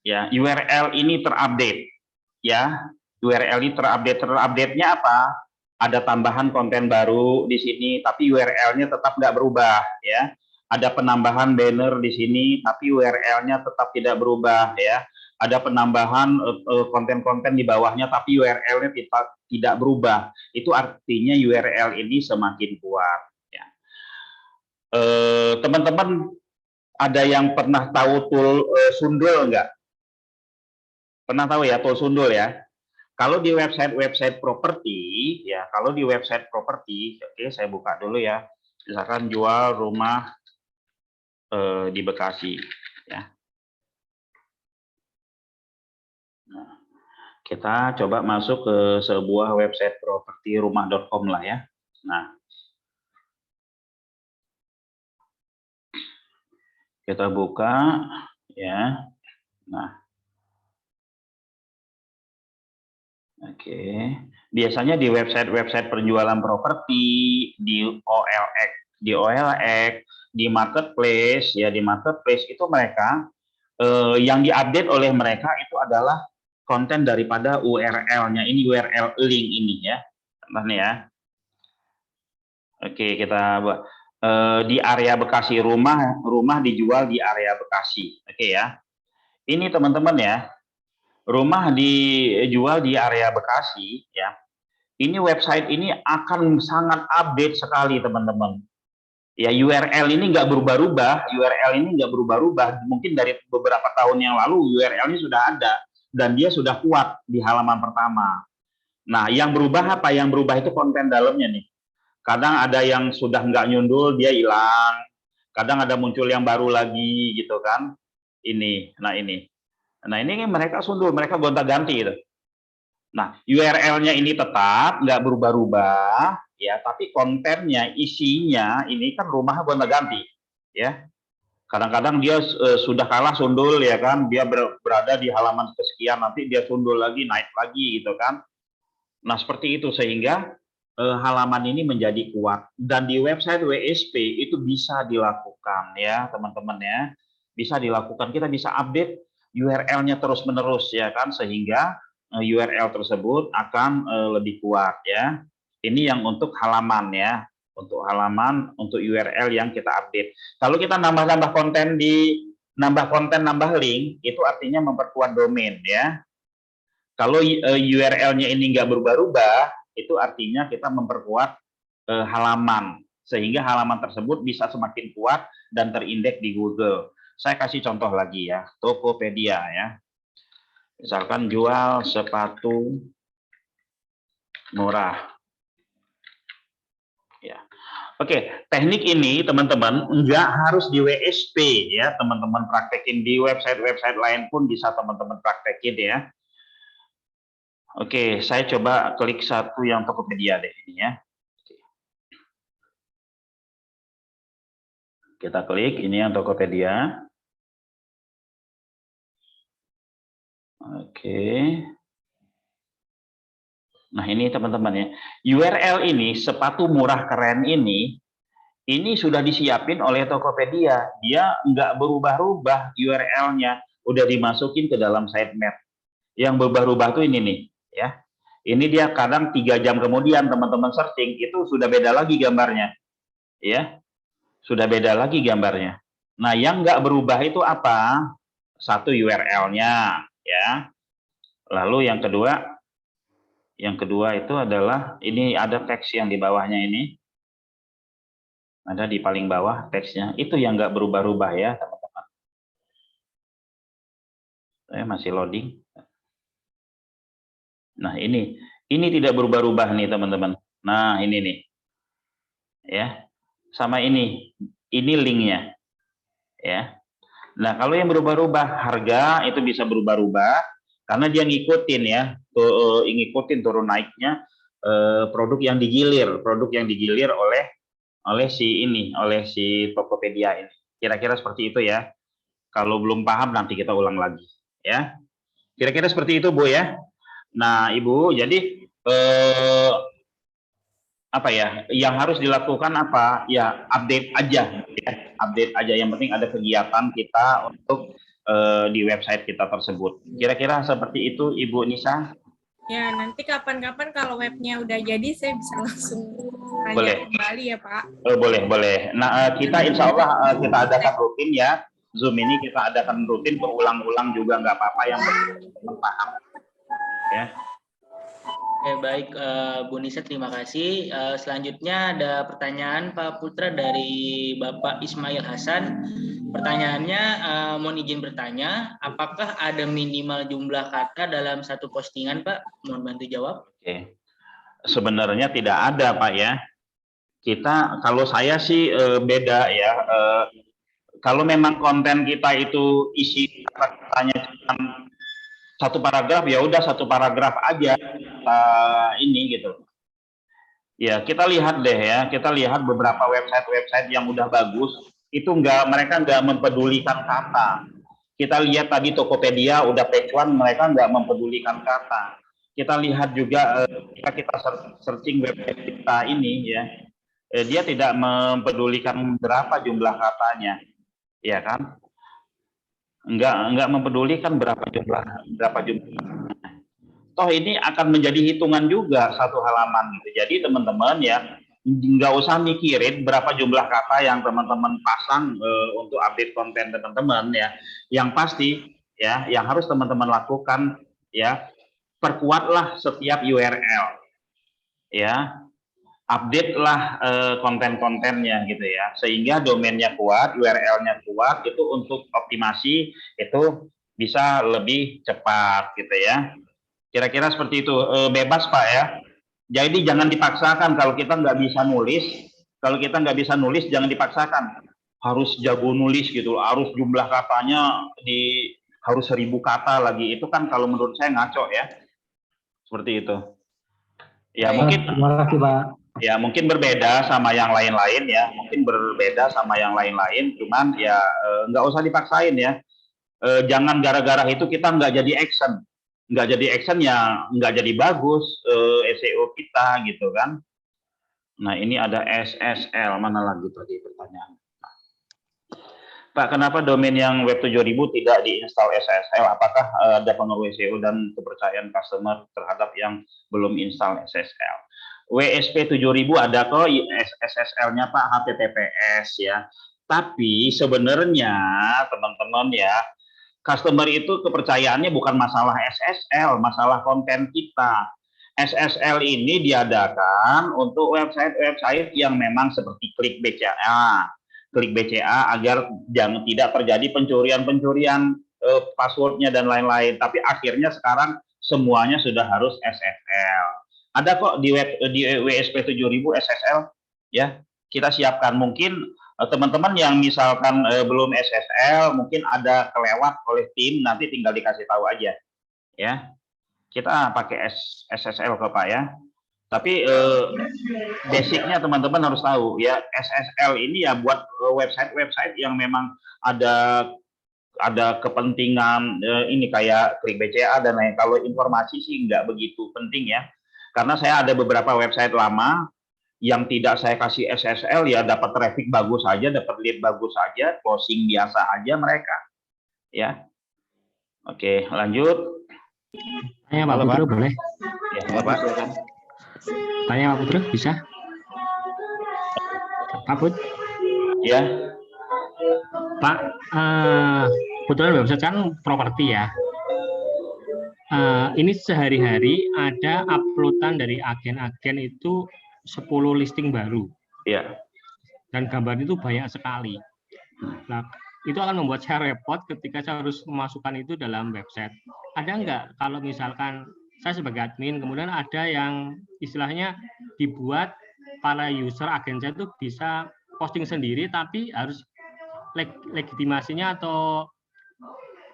ya URL ini terupdate, ya URL ini terupdate-nya apa? Ada tambahan konten baru di sini, tapi URL-nya tetap nggak berubah, ya. Ada penambahan banner di sini, tapi URL-nya tetap tidak berubah, ya. Ada penambahan konten-konten di bawahnya, tapi URL-nya tidak berubah. Itu artinya URL ini semakin kuat, ya. Teman-teman, ada yang pernah tahu tool Sundul nggak? Pernah tahu ya tool Sundul ya? Kalau di website properti, ya, oke, saya buka dulu ya. Misalkan jual rumah di Bekasi, ya. Nah, kita coba masuk ke sebuah website properti rumah.com lah ya. Nah, kita buka, ya. Nah. Oke, biasanya di website penjualan properti, di OLX, di marketplace, ya di marketplace itu mereka yang diupdate oleh mereka itu adalah konten daripada URL-nya. Ini URL link ini ya, nih ya. Oke, kita buat di area Bekasi, rumah dijual di area Bekasi. Oke ya. Ini teman-teman ya. Rumah dijual di area Bekasi, ya. Ini website ini akan sangat update sekali, teman-teman. Ya, URL ini nggak berubah-ubah, mungkin dari beberapa tahun yang lalu URL ini sudah ada, dan dia sudah kuat di halaman pertama. Nah, yang berubah apa? Yang berubah itu konten dalamnya nih. Kadang ada yang sudah nggak nyundul, dia hilang. Kadang ada muncul yang baru lagi, gitu kan. Nah, ini mereka sundul, mereka gonta-ganti gitu. Nah, URL-nya ini tetap nggak berubah-ubah, ya, tapi kontennya, isinya ini kan rumah gonta-ganti, ya. Kadang-kadang dia sudah kalah sundul, ya kan, dia berada di halaman kesekian, nanti dia sundul lagi, naik lagi, gitu kan. Nah, seperti itu sehingga halaman ini menjadi kuat, dan di website WSP itu bisa dilakukan, ya, teman-teman ya. bisa dilakukan. Kita bisa update URL-nya terus-menerus ya kan, sehingga URL tersebut akan lebih kuat ya. Ini yang untuk halaman ya, untuk halaman, untuk URL yang kita update. Kalau kita nambah konten, nambah link, itu artinya memperkuat domain ya. Kalau URL-nya ini nggak berubah-ubah, itu artinya kita memperkuat halaman, sehingga halaman tersebut bisa semakin kuat dan terindeks di Google. Saya kasih contoh lagi ya, Tokopedia ya. Misalkan jual sepatu murah. Ya. Oke, teknik ini teman-teman nggak harus di WSP ya, teman-teman praktekin di website-website lain pun bisa teman-teman praktekin ya. Oke, saya coba klik satu yang Tokopedia deh ini ya. Kita klik ini yang Tokopedia. Oke. Nah ini teman-teman ya, URL ini sepatu murah keren ini sudah disiapin oleh Tokopedia. Dia nggak berubah-ubah URL-nya, udah dimasukin ke dalam sitemap. Yang berubah-ubah tuh ini nih ya. Ini dia kadang 3 jam kemudian teman-teman searching itu sudah beda lagi gambarnya. Ya. Sudah beda lagi gambarnya. Nah, yang nggak berubah itu apa? Satu URL-nya ya. Lalu yang kedua itu adalah ini ada teks yang di bawahnya ini. Ada di paling bawah teksnya. Itu yang nggak berubah-ubah ya, teman-teman. Saya masih loading. Nah, ini tidak berubah-ubah nih, teman-teman. Nah, ini nih. Ya. Sama ini linknya. Ya. Nah, kalau yang berubah-ubah harga itu bisa berubah-ubah karena dia ngikutin ya, ngikutin turun naiknya produk yang digilir oleh si Tokopedia ini. Kira-kira seperti itu ya. Kalau belum paham nanti kita ulang lagi ya. Kira-kira seperti itu Bu ya. Nah Ibu, jadi apa ya? Yang harus dilakukan apa? Ya update aja, ya. Update aja. Yang penting ada kegiatan kita untuk di website kita tersebut. Kira-kira seperti itu Ibu Nisa. Ya, nanti kapan-kapan kalau webnya udah jadi, saya bisa langsung Boleh. tanya kembali ya, Pak. Boleh. Nah, kita insya Allah kita adakan rutin ya. Zoom ini kita adakan rutin, berulang-ulang juga nggak apa-apa yang teman paham. Ya. Oke, baik Bu Nisa, terima kasih. Selanjutnya ada pertanyaan Pak Putra dari Bapak Ismail Hasan. Pertanyaannya, mohon izin bertanya, apakah ada minimal jumlah kata dalam satu postingan, Pak? Mohon bantu jawab. Oke. Sebenarnya tidak ada, Pak ya. Kalau saya sih beda ya. Kalau memang konten kita itu isi kata-katanya cuma satu paragraf, ya udah satu paragraf aja ini gitu. Ya kita lihat deh ya, kita lihat beberapa website yang udah bagus itu mereka nggak mempedulikan kata. Kita lihat tadi Tokopedia udah page one, mereka nggak mempedulikan kata. Kita lihat juga kita searching website kita ini ya, dia tidak mempedulikan berapa jumlah katanya, ya kan? Nggak mempedulikan berapa jumlah. Toh ini akan menjadi hitungan juga satu halaman gitu. Jadi teman-teman ya nggak usah mikirin berapa jumlah kata yang teman-teman pasang untuk update konten teman-teman ya. Yang pasti ya yang harus teman-teman lakukan ya, perkuatlah setiap URL ya. Update lah konten-kontennya gitu ya, sehingga domainnya kuat, URL-nya kuat, itu untuk optimasi itu bisa lebih cepat gitu ya. Kira-kira seperti itu, bebas Pak ya. Jadi jangan dipaksakan kalau kita nggak bisa nulis. Kalau kita nggak bisa nulis jangan dipaksakan. Harus jago nulis gitu, harus jumlah katanya harus 1000 kata lagi. Itu kan kalau menurut saya ngaco ya. Seperti itu. Ya mungkin. Terima kasih Pak. Ya mungkin berbeda sama yang lain-lain ya. Mungkin berbeda sama yang lain-lain. Cuman ya nggak usah dipaksain ya. Jangan gara-gara itu kita nggak jadi action. Nggak jadi action ya nggak jadi bagus SEO kita gitu kan. Nah ini ada SSL, mana lagi tadi pertanyaan. Pak, kenapa domain yang Web 7000 tidak diinstal SSL? Apakah ada pengaruh SEO dan kepercayaan customer terhadap yang belum install SSL? WSP 7000 ada kok SSL-nya Pak, HTTPS ya. Tapi sebenarnya teman-teman ya, customer itu kepercayaannya bukan masalah SSL, masalah konten kita. SSL ini diadakan untuk website-website yang memang seperti Klik BCA agar jangan tidak terjadi pencurian passwordnya dan lain-lain. Tapi akhirnya sekarang semuanya sudah harus SSL. Ada kok di WSP 7000 SSL ya. Kita siapkan. Mungkin teman-teman yang misalkan belum SSL mungkin ada kelewat oleh tim, nanti tinggal dikasih tahu aja ya. Kita pakai SSL kok Pak ya. Tapi basicnya teman-teman harus tahu ya, SSL ini ya buat website-website yang memang ada kepentingan ini kayak Klik BCA dan lain. Kalau informasi sih nggak begitu penting ya, karena saya ada beberapa website lama yang tidak saya kasih SSL ya dapat traffic bagus aja, dapat lead bagus aja, closing biasa aja mereka ya. Oke, lanjut. Tanya Pak Putro boleh? Ya, Pak. Tanya Pak Putro bisa? Pak Put? Ya. Pak, kebetulan website kan properti ya. Ini sehari-hari ada uploadan dari agen-agen itu 10 listing baru. Iya. Dan gambar itu banyak sekali. Nah, itu akan membuat saya repot ketika saya harus memasukkan itu dalam website. Ada nggak kalau misalkan saya sebagai admin, kemudian ada yang istilahnya dibuat para user agen saya itu bisa posting sendiri, tapi harus legitimasinya atau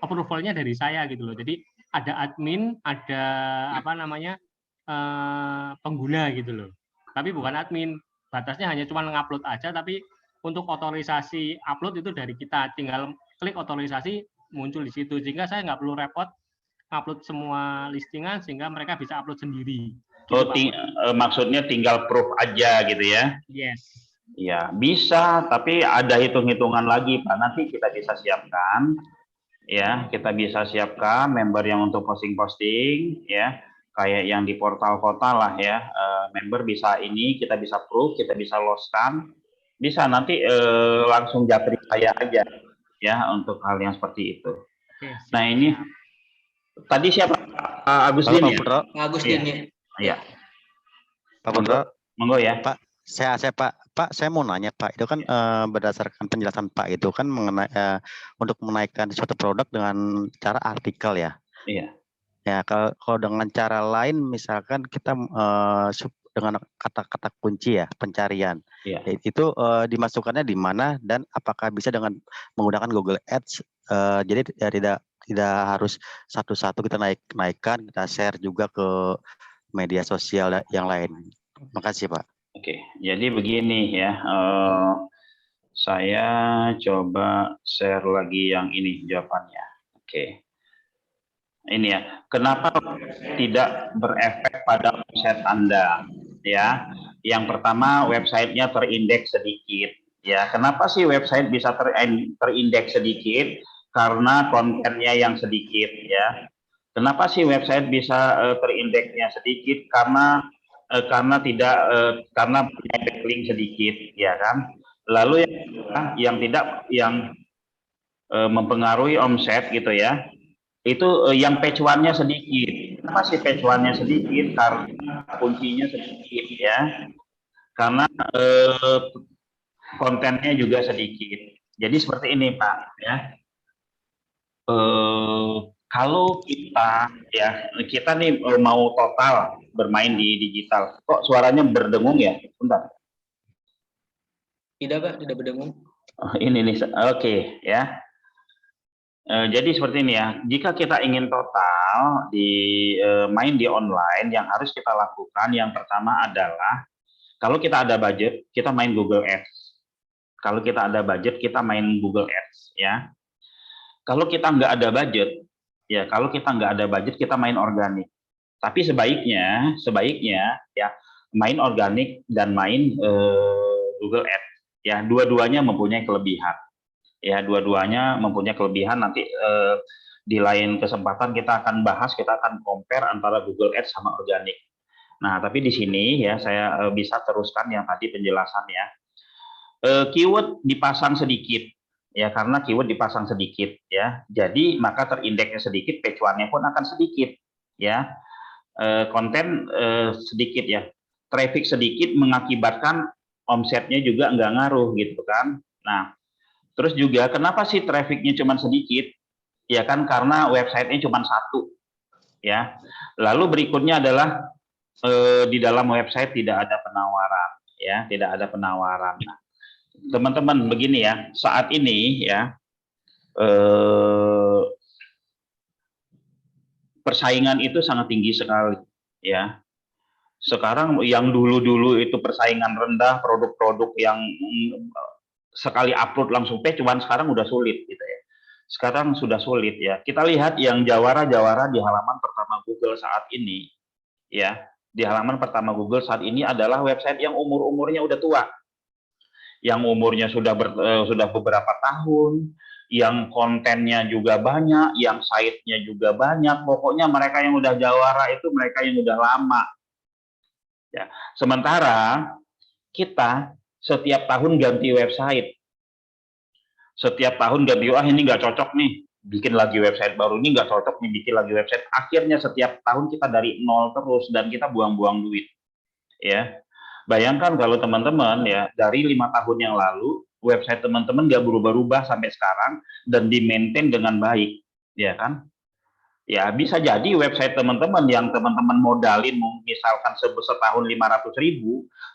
approval-nya dari saya gitu loh. Jadi ada admin, ada apa namanya pengguna gitu loh. Tapi bukan admin, batasnya hanya cuma ngupload aja, tapi untuk otorisasi upload itu dari kita, tinggal klik otorisasi muncul di situ, sehingga saya nggak perlu repot upload semua listingan sehingga mereka bisa upload sendiri. Oh, maksudnya tinggal proof aja gitu ya? Yes. Ya bisa, tapi ada hitung-hitungan lagi Pak. Nanti kita bisa siapkan, ya kita bisa siapkan member yang untuk posting-posting, ya kayak yang di portal-portal lah ya. Member bisa ini, kita bisa proof, kita bisa loskan, bisa nanti langsung japri saya aja, ya untuk hal yang seperti itu. Nah ini tadi siapa? Agustin ya? Agustin ya. Iya. Pak Putra, monggo ya. Pak, saya mau nanya Pak, itu kan berdasarkan penjelasan Pak itu kan mengenai untuk menaikkan suatu produk dengan cara artikel ya. Iya. Ya kalau dengan cara lain misalkan kita dengan kata-kata kunci ya pencarian, iya. Itu dimasukkannya di mana dan apakah bisa dengan menggunakan Google Ads? Jadi ya, tidak harus satu-satu kita naikkan, kita share juga ke media sosial yang lain. Makasih Pak. Oke, jadi begini ya, saya coba share lagi yang ini jawabannya. Oke, ini ya, kenapa tidak berefek pada omset Anda? Ya, yang pertama websitenya terindeks sedikit. Ya, kenapa sih website bisa terindeks sedikit? Karena kontennya yang sedikit ya. Kenapa sih website bisa terindeksnya sedikit? Karena karena punya backlink sedikit, ya kan. Lalu yang mempengaruhi omset gitu ya, itu yang page one-nya sedikit. Kenapa sih page one-nya sedikit? Karena kuncinya sedikit ya. Karena kontennya juga sedikit. Jadi seperti ini Pak ya. Kalau kita nih mau total bermain di digital, kok suaranya berdengung ya? Bentar. Tidak Pak, tidak berdengung. Ini nih, oke ya. Jadi seperti ini ya. Jika kita ingin total main di online, yang harus kita lakukan yang pertama adalah kalau kita ada budget, kita main Google Ads. Kalau kita ada budget, kita main Google Ads ya. Kalau kita nggak ada budget, kita main organik. Tapi sebaiknya ya main organik dan main Google Ads. Ya, dua-duanya mempunyai kelebihan. Ya, dua-duanya mempunyai kelebihan. Nanti di lain kesempatan kita akan bahas, kita akan compare antara Google Ads sama organik. Nah, tapi di sini ya saya bisa teruskan yang tadi penjelasannya. Keyword dipasang sedikit ya, karena keyword dipasang sedikit ya. Jadi maka terindeksnya sedikit, page one-nya pun akan sedikit ya. Konten sedikit ya. Traffic sedikit mengakibatkan omsetnya juga nggak ngaruh gitu kan. Nah, terus juga kenapa sih trafficnya cuma sedikit? Ya kan karena websitenya cuma satu ya. Lalu berikutnya adalah di dalam website tidak ada penawaran ya, tidak ada penawaran. Nah, teman-teman begini ya, saat ini ya persaingan itu sangat tinggi sekali ya. Sekarang yang dulu-dulu itu persaingan rendah, produk-produk yang sekali upload langsung page, cuman sekarang udah sulit gitu ya. Sekarang sudah sulit ya. Kita lihat yang jawara-jawara di halaman pertama Google saat ini ya. Di halaman pertama Google saat ini adalah website yang umur-umurnya udah tua. Yang umurnya sudah beberapa tahun, yang kontennya juga banyak, yang site-nya juga banyak. Pokoknya mereka yang udah jawara itu mereka yang udah lama. Ya. Sementara kita setiap tahun ganti website. Setiap tahun ganti, ini nggak cocok nih, bikin lagi website baru, ini nggak cocok nih, bikin lagi website. Akhirnya setiap tahun kita dari nol terus dan kita buang-buang duit. Ya, bayangkan kalau teman-teman ya dari 5 tahun yang lalu website teman-teman nggak berubah-ubah sampai sekarang dan di-maintain dengan baik, ya kan? Ya bisa jadi website teman-teman yang teman-teman modalin misalkan setahun 500.000,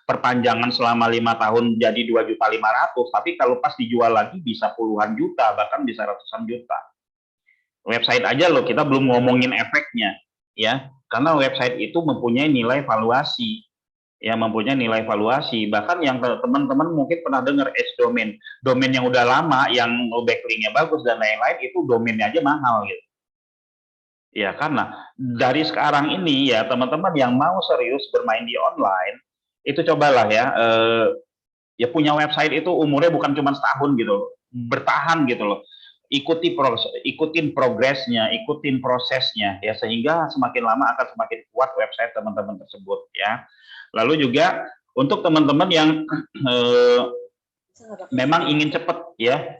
perpanjangan selama 5 tahun jadi 2.500.000, tapi kalau pas dijual lagi bisa puluhan juta, bahkan bisa ratusan juta. Website aja loh, kita belum ngomongin efeknya ya, karena website itu mempunyai nilai valuasi ya, mempunyai nilai valuasi. Bahkan yang teman-teman mungkin pernah dengar domain yang udah lama, yang backlinknya bagus dan lain-lain, itu domainnya aja mahal gitu. Ya, karena dari sekarang ini ya teman-teman yang mau serius bermain di online, itu cobalah ya, ya punya website itu umurnya bukan cuma setahun gitu loh, bertahan gitu loh. Ikutin progresnya, ikutin prosesnya ya, sehingga semakin lama akan semakin kuat website teman-teman tersebut ya. Lalu juga untuk teman-teman yang memang ingin cepat ya,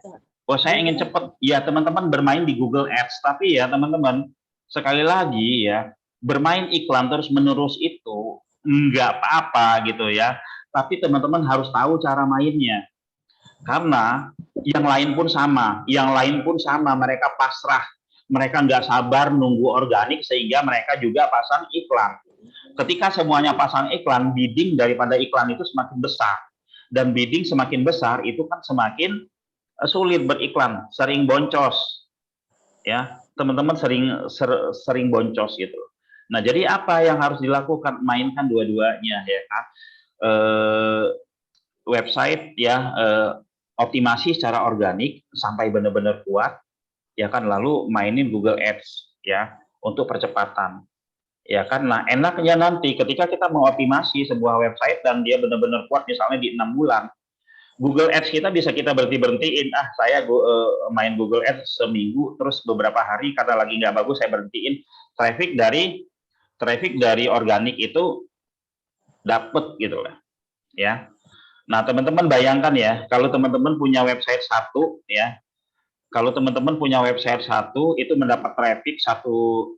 saya ingin cepat ya, teman-teman bermain di Google Ads, tapi ya teman-teman sekali lagi ya, bermain iklan terus-menerus itu enggak apa-apa gitu ya, tapi teman-teman harus tahu cara mainnya. Karena yang lain pun sama, mereka pasrah, mereka nggak sabar nunggu organik sehingga mereka juga pasang iklan. Ketika semuanya pasang iklan, bidding daripada iklan itu semakin besar, dan bidding semakin besar itu kan semakin sulit beriklan, sering boncos ya. Teman-teman sering boncos gitu. Nah, jadi apa yang harus dilakukan? Mainkan dua-duanya ya kan. Website ya, optimasi secara organik sampai benar-benar kuat ya kan, lalu mainin Google Ads ya untuk percepatan. Ya kan, nah enaknya nanti ketika kita mengoptimasi sebuah website dan dia benar-benar kuat misalnya di 6 bulan, Google Ads kita bisa kita berhentiin. Saya main Google Ads seminggu, terus beberapa hari karena lagi nggak bagus saya berhentiin. Traffic dari organik itu dapet gitu lah ya. Nah teman-teman bayangkan ya, kalau teman-teman punya website satu ya, kalau teman-teman punya website satu itu mendapat traffic satu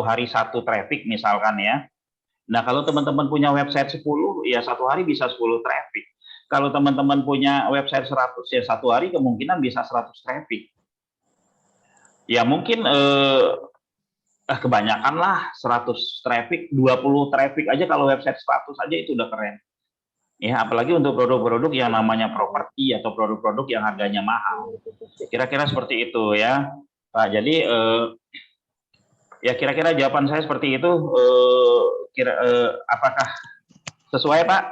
hari satu traffic misalkan ya. Nah kalau teman-teman punya website 10 ya, satu hari bisa 10 traffic. Kalau teman-teman punya website 100 ya, satu hari kemungkinan bisa 100 traffic. Ya mungkin kebanyakan lah 100 traffic, 20 traffic aja kalau website 100 aja itu udah keren. Ya, apalagi untuk produk-produk yang namanya properti atau produk-produk yang harganya mahal. Kira-kira seperti itu ya, Pak. Jadi ya kira-kira jawaban saya seperti itu. Apakah sesuai, Pak?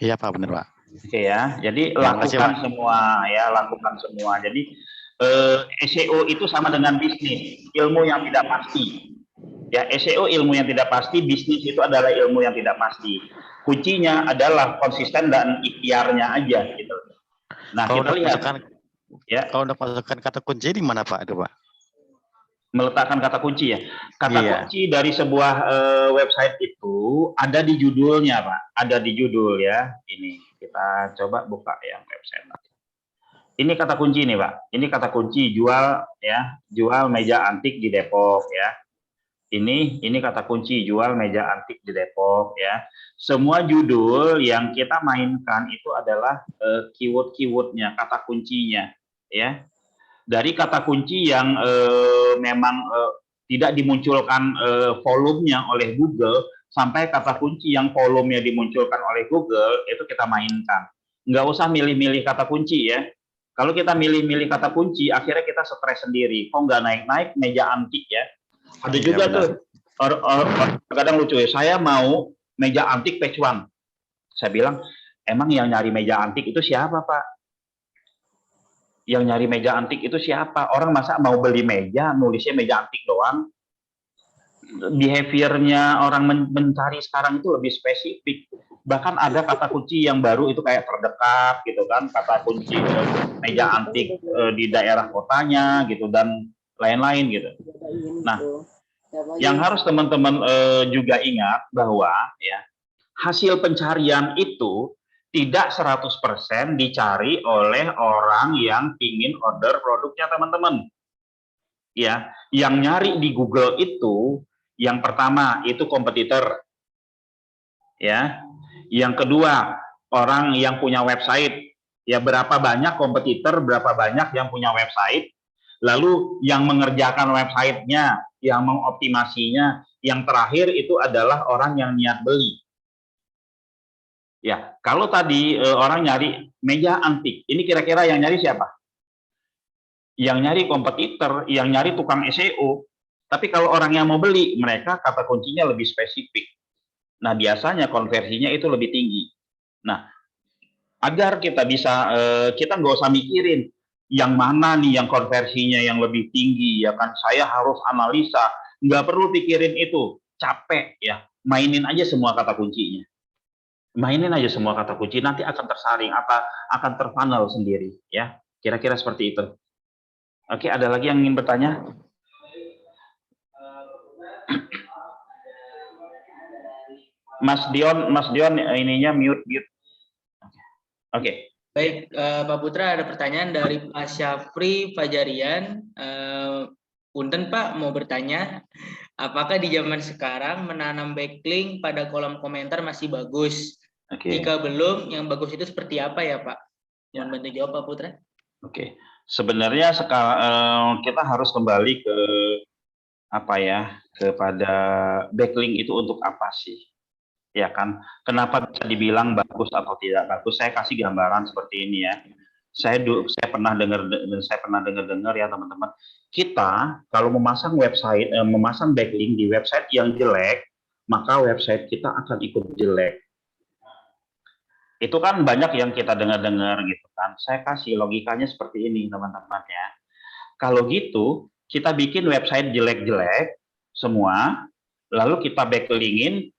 Iya, Pak, benar, Pak. Oke ya. Jadi lakukan semua ya, lakukan semua. Jadi SEO itu sama dengan bisnis, ilmu yang tidak pasti. Ya, SEO ilmu yang tidak pasti, bisnis itu adalah ilmu yang tidak pasti. Kuncinya adalah konsisten dan ikhtiarnya aja gitu. Nah, kita lihat. Ya, Kalau untuk masukkan kata kunci di mana Pak? Itu Pak? meletakkan kata kunci ya. Kata Iya. kunci dari sebuah website itu ada di judulnya, Pak. Ada di judul ya. Ini kita coba buka yang website. Ini kata kunci nih, Pak. Ini kata kunci jual ya, jual meja antik di Depok ya. Ini kata kunci jual meja antik di Depok ya. Semua judul yang kita mainkan itu adalah keyword-keywordnya, kata kuncinya ya. Dari kata kunci yang memang tidak dimunculkan volumenya oleh Google sampai kata kunci yang volumenya dimunculkan oleh Google itu kita mainkan. Nggak usah milih-milih kata kunci ya. Kalau kita milih-milih kata kunci, akhirnya kita stres sendiri. Kok nggak naik-naik meja antik ya? Ada Iya, juga benar. tuh kadang lucu ya. Saya mau meja antik page one. Saya bilang, emang yang nyari meja antik itu siapa Pak? Yang nyari meja antik itu siapa? Orang masa mau beli meja, nulisnya meja antik doang? Behaviornya orang mencari sekarang itu lebih spesifik. Bahkan ada kata kunci yang baru itu kayak terdekat gitu kan, kata kunci meja antik di daerah kotanya gitu dan lain-lain gitu. Nah, yang harus teman-teman juga ingat bahwa ya hasil pencarian itu tidak 100% dicari oleh orang yang ingin order produknya teman-teman. Ya, yang nyari di Google itu yang pertama itu kompetitor. Ya. Yang kedua, orang yang punya website. Ya, berapa banyak kompetitor, berapa banyak yang punya website. Lalu yang mengerjakan websitenya, yang mengoptimasinya, yang terakhir itu adalah orang yang niat beli. Ya, kalau tadi orang nyari meja antik, ini kira-kira yang nyari siapa? Yang nyari kompetitor, yang nyari tukang SEO. Tapi kalau orang yang mau beli, mereka kata kuncinya lebih spesifik. Nah, biasanya konversinya itu lebih tinggi. Nah, agar kita bisa, kita nggak usah mikirin yang mana nih yang konversinya yang lebih tinggi, ya kan? Saya harus analisa, nggak perlu pikirin itu, capek ya. Mainin aja semua kata kuncinya. Mainin aja semua kata kunci, nanti akan tersaring, akan terfunnel sendiri, ya. Kira-kira seperti itu. Oke, ada lagi yang ingin bertanya? Mas Dion ininya mute. Oke. Baik, Pak Putra, ada pertanyaan dari Pak Syafri Fajarian. Punten Pak, mau bertanya, apakah di zaman sekarang menanam backlink pada kolom komentar masih bagus? Oke. Jika belum, yang bagus itu seperti apa ya Pak? Mohon bantu jawab Pak Putra. Oke. Sebenarnya sekarang kita harus kembali ke apa ya, kepada backlink itu untuk apa sih? Ya kan, kenapa bisa dibilang bagus atau tidak bagus? Saya kasih gambaran seperti ini ya. Saya pernah dengar ya teman-teman. Kita kalau memasang website, memasang backlink di website yang jelek, maka website kita akan ikut jelek. Itu kan banyak yang kita dengar-dengar gitu kan. Saya kasih logikanya seperti ini teman-teman ya. Kalau gitu, kita bikin website jelek-jelek semua, lalu kita backlingin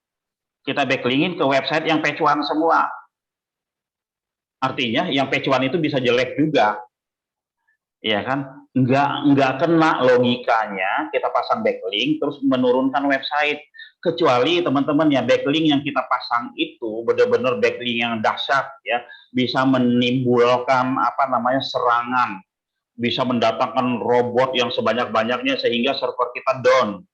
ke website yang page one semua. Artinya yang page one itu bisa jelek juga. Ya kan? Enggak kena logikanya kita pasang backlink terus menurunkan website. Kecuali teman-teman ya backlink yang kita pasang itu benar-benar backlink yang dahsyat ya, bisa menimbulkan serangan, bisa mendatangkan robot yang sebanyak-banyaknya sehingga server kita down.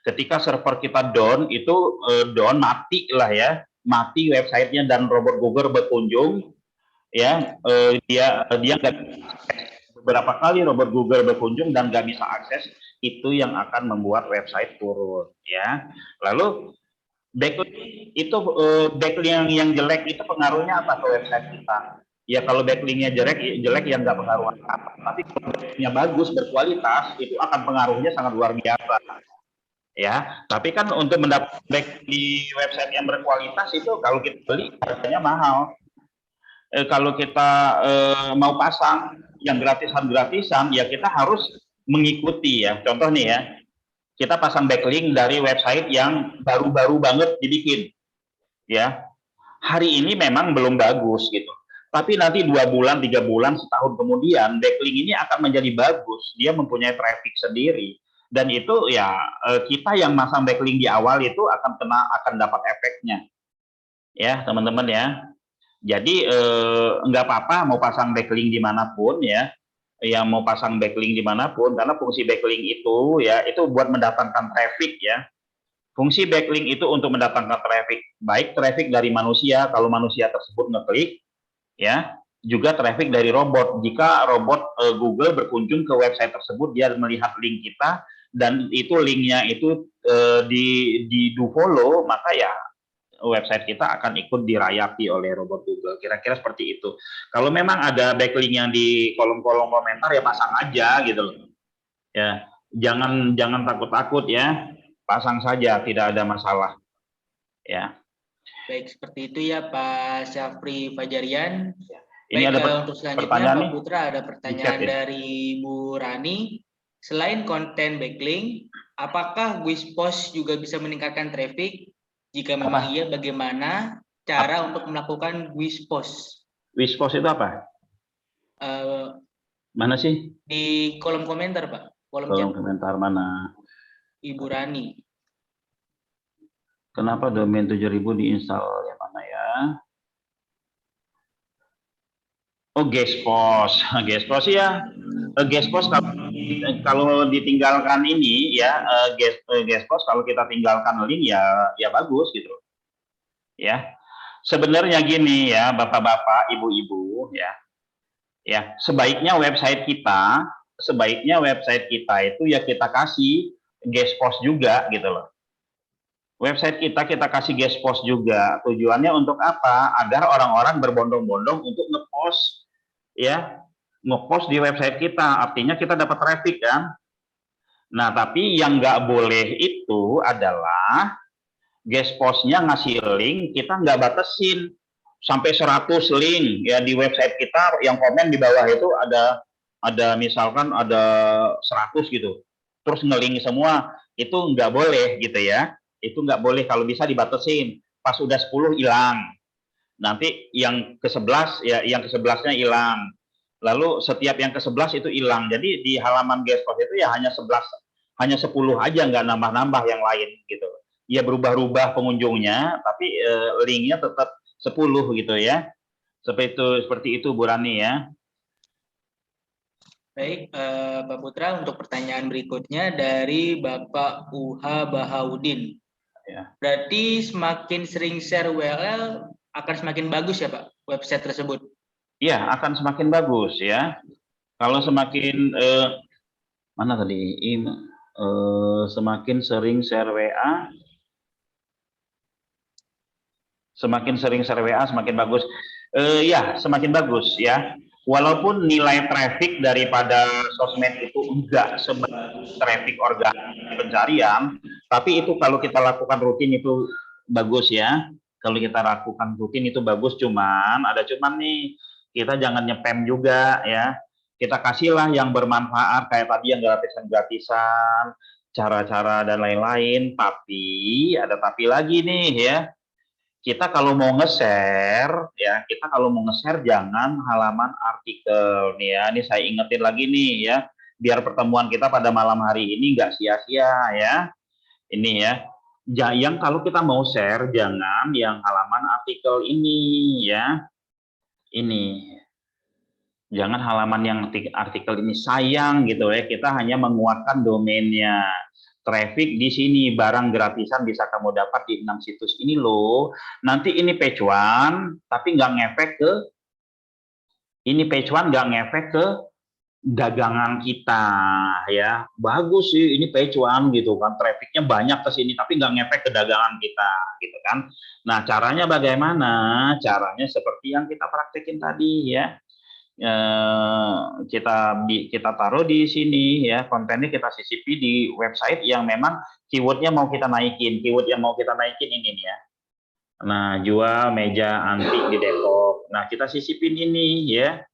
Ketika server kita down itu down, mati lah ya, mati websitenya dan robot Google berkunjung ya, dia nggak, beberapa kali robot Google berkunjung dan nggak bisa akses, itu yang akan membuat website turun ya. Lalu backlink itu backlink yang jelek itu pengaruhnya apa ke website kita? Ya kalau backlinknya jelek ya nggak pengaruh apa. Tapi kalau backlinknya bagus berkualitas itu akan pengaruhnya sangat luar biasa. Ya, tapi kan untuk mendapat back di website yang berkualitas itu kalau kita beli harganya mahal. Kalau kita mau pasang yang gratisan ya kita harus mengikuti ya. Contoh nih ya, kita pasang backlink dari website yang baru-baru banget dibikin. Ya, hari ini memang belum bagus gitu. Tapi nanti 2 bulan, 3 bulan, setahun kemudian backlink ini akan menjadi bagus. Dia mempunyai traffic sendiri. Dan itu ya kita yang masang backlink di awal itu akan dapat efeknya. Ya, teman-teman ya. Jadi nggak apa-apa mau pasang backlink dimanapun ya. Yang mau pasang backlink dimanapun, karena fungsi backlink itu ya itu buat mendatangkan traffic ya. Fungsi backlink itu untuk mendatangkan traffic, baik traffic dari manusia kalau manusia tersebut ngeklik, ya, juga traffic dari robot. Jika robot Google berkunjung ke website tersebut, dia melihat link kita dan itu linknya itu di do follow, maka ya website kita akan ikut dirayap oleh robot Google. Kira-kira seperti itu. Kalau memang ada backlink yang di kolom-kolom komentar ya pasang aja gitu loh. Ya, jangan takut-takut ya. Pasang saja, tidak ada masalah. Ya. Baik, seperti itu ya Pak Syafri Fajarian. Ini Baik, ada untuk selanjutnya pertanyaan Pak nih? Putra ada pertanyaan dari Bu Rani. Selain konten backlink, apakah Wishpost juga bisa meningkatkan traffic? Jika memang iya, bagaimana cara untuk melakukan Wishpost? Wishpost itu apa? Mana sih? Di kolom komentar, Pak. Kolom komentar mana? Ibu Rani. Kenapa domain 7000 diinstal yang mana ya? Oh, Guestpost. Guestpost ya. Guestpost kalau ditinggalkan ini ya, Guestpost kalau kita tinggalkan link ya bagus gitu. Ya. Sebenarnya gini ya, Bapak-bapak, Ibu-ibu ya. Ya, sebaiknya website kita itu ya kita kasih Guestpost juga gitu loh. Website kita kasih Guestpost juga. Tujuannya untuk apa? Agar orang-orang berbondong-bondong untuk ngepost ya, ngepost di website kita. Artinya kita dapat traffic kan. Nah, tapi yang nggak boleh itu adalah Guestpost-nya ngasih link, kita nggak batasin sampai 100 link ya di website kita, yang komen di bawah itu ada misalkan ada 100 gitu. Terus ngelink semua, itu nggak boleh gitu ya. Itu nggak boleh, kalau bisa dibatasin. Pas udah 10 hilang. Nanti yang ke-11 ya, yang ke-11-nya hilang. Lalu setiap yang ke-11 itu hilang. Jadi di halaman Guestpost itu ya hanya 10 aja, nggak nambah-nambah yang lain gitu. Ya berubah-ubah pengunjungnya, tapi linknya tetap 10 gitu ya. Seperti itu Bu Rani ya. Baik, Pak Putra, untuk pertanyaan berikutnya dari Bapak Uha Bahaudin. Ya. Berarti semakin sering share URL akan semakin bagus ya Pak website tersebut? Iya, akan semakin bagus ya. Kalau semakin mana tadi? Semakin sering share WA, semakin bagus. Ya, semakin bagus ya. Walaupun nilai traffic daripada sosmed itu enggak sebagus traffic organik pencarian, tapi itu kalau kita lakukan rutin itu bagus ya. Kalau kita lakukan rutin itu bagus, cuman nih, kita jangan nyepam juga ya. Kita kasihlah yang bermanfaat kayak tadi yang gratisan-gratisan, cara-cara dan lain-lain, tapi ada tapi lagi nih ya. Kita kalau mau nge-share ya, jangan halaman artikel nih ya. Ini saya ingetin lagi nih ya, biar pertemuan kita pada malam hari ini nggak sia-sia ya. Ini ya. Yang kalau kita mau share jangan yang halaman artikel ini ya. Ini. Jangan halaman yang artikel ini, sayang gitu ya. Kita hanya menguatkan domainnya. Traffic di sini, barang gratisan bisa kamu dapat di 6 situs ini loh. Nanti ini page one, tapi nggak ngefek ke dagangan kita ya. Bagus sih ini page one gitu kan, trafficnya banyak ke sini tapi nggak ngefek ke dagangan kita gitu kan. Nah, caranya bagaimana? Caranya seperti yang kita praktekin tadi ya. Kita taruh di sini ya, kontennya kita sisipi di website yang memang keywordnya mau kita naikin. Ini nih ya. Nah, jual meja antik di Depok. Nah, kita sisipin ini ya,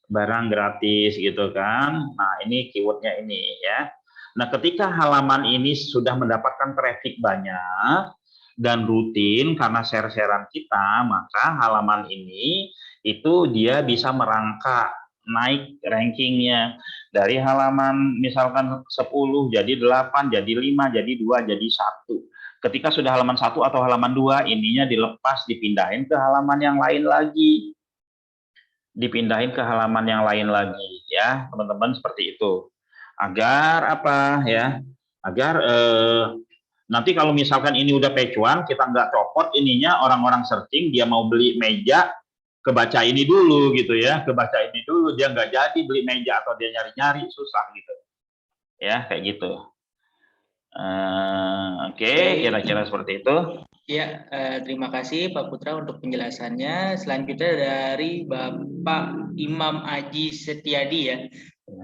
barang gratis gitu kan. Nah, ini keywordnya ini ya. Nah, ketika halaman ini sudah mendapatkan traffic banyak dan rutin karena share-sharean kita, maka halaman ini itu dia bisa merangkak naik rankingnya dari halaman misalkan 10 jadi 8 jadi 5 jadi 2 jadi 1. Ketika sudah halaman 1 atau halaman 2 ininya dilepas dipindahin ke halaman yang lain lagi. Dipindahin ke halaman yang lain lagi ya, teman-teman, seperti itu. Agar apa ya? Agar nanti kalau misalkan ini udah pecuan, kita nggak copot ininya, orang-orang searching, dia mau beli meja, kebaca ini dulu gitu ya, kebaca ini dulu, dia nggak jadi beli meja atau dia nyari-nyari, susah gitu. Ya, kayak gitu. Oke, kira-kira seperti itu. Ya, terima kasih Pak Putra untuk penjelasannya. Selanjutnya dari Bapak Imam Aji Setiadi ya.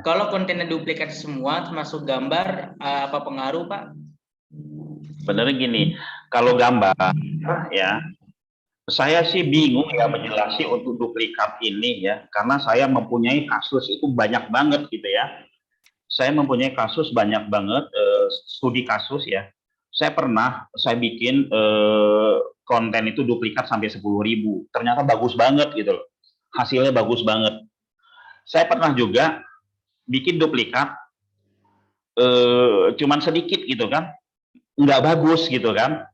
Kalau kontennya duplikat semua, termasuk gambar, apa pengaruh Pak? Sebenarnya gini, kalau gambar ya, saya sih bingung ya menjelaskan untuk duplikat ini ya, karena saya mempunyai kasus itu banyak banget gitu ya. Saya mempunyai kasus banyak banget, studi kasus ya. Saya bikin konten itu duplikat sampai 10.000. Ternyata bagus banget gitu loh. Hasilnya bagus banget. Saya pernah juga bikin duplikat cuman sedikit gitu kan. Nggak bagus gitu kan.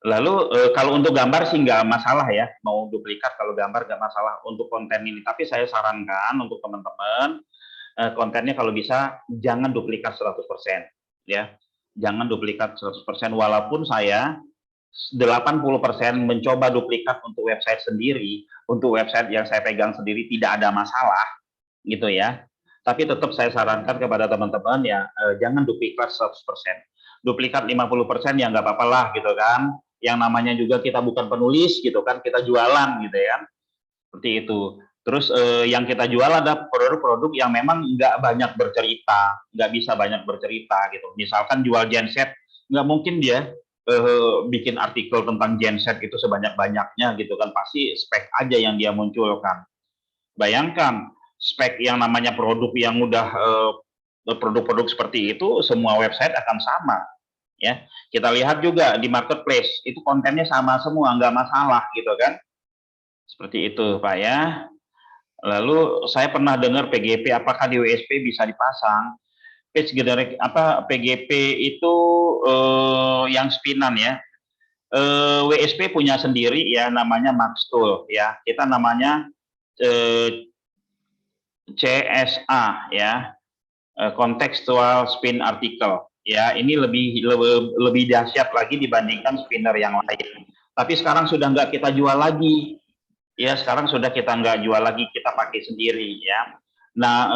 Lalu kalau untuk gambar sih nggak masalah ya, mau duplikat kalau gambar nggak masalah untuk konten ini. Tapi saya sarankan untuk teman-teman kontennya kalau bisa jangan duplikat 100% ya, jangan duplikat 100%. Walaupun saya 80% mencoba duplikat untuk website sendiri, untuk website yang saya pegang sendiri tidak ada masalah gitu ya. Tapi tetap saya sarankan kepada teman-teman ya, jangan duplikat 100%. Duplikat 50% ya nggak apa-apa lah gitu kan. Yang namanya juga kita bukan penulis gitu kan, kita jualan gitu ya. Seperti itu. Terus yang kita jual ada produk-produk yang memang nggak banyak bercerita, nggak bisa banyak bercerita gitu. Misalkan jual genset, nggak mungkin dia bikin artikel tentang genset itu sebanyak-banyaknya gitu kan. Pasti spek aja yang dia munculkan. Bayangkan spek yang namanya produk yang udah produk-produk seperti itu, semua website akan sama. Ya, kita lihat juga di marketplace itu kontennya sama semua, nggak masalah gitu kan. Seperti itu Pak ya. Lalu saya pernah dengar PGP, apakah di WSP bisa dipasang? Page generate PGP itu yang spinan ya. WSP punya sendiri ya, namanya Maxtool ya. Kita namanya CSA ya, contextual spin article. Ya, ini lebih dahsyat lagi dibandingkan spinner yang lain. Tapi sekarang sudah nggak kita jual lagi. Ya, sekarang sudah kita nggak jual lagi, kita pakai sendiri ya. Nah,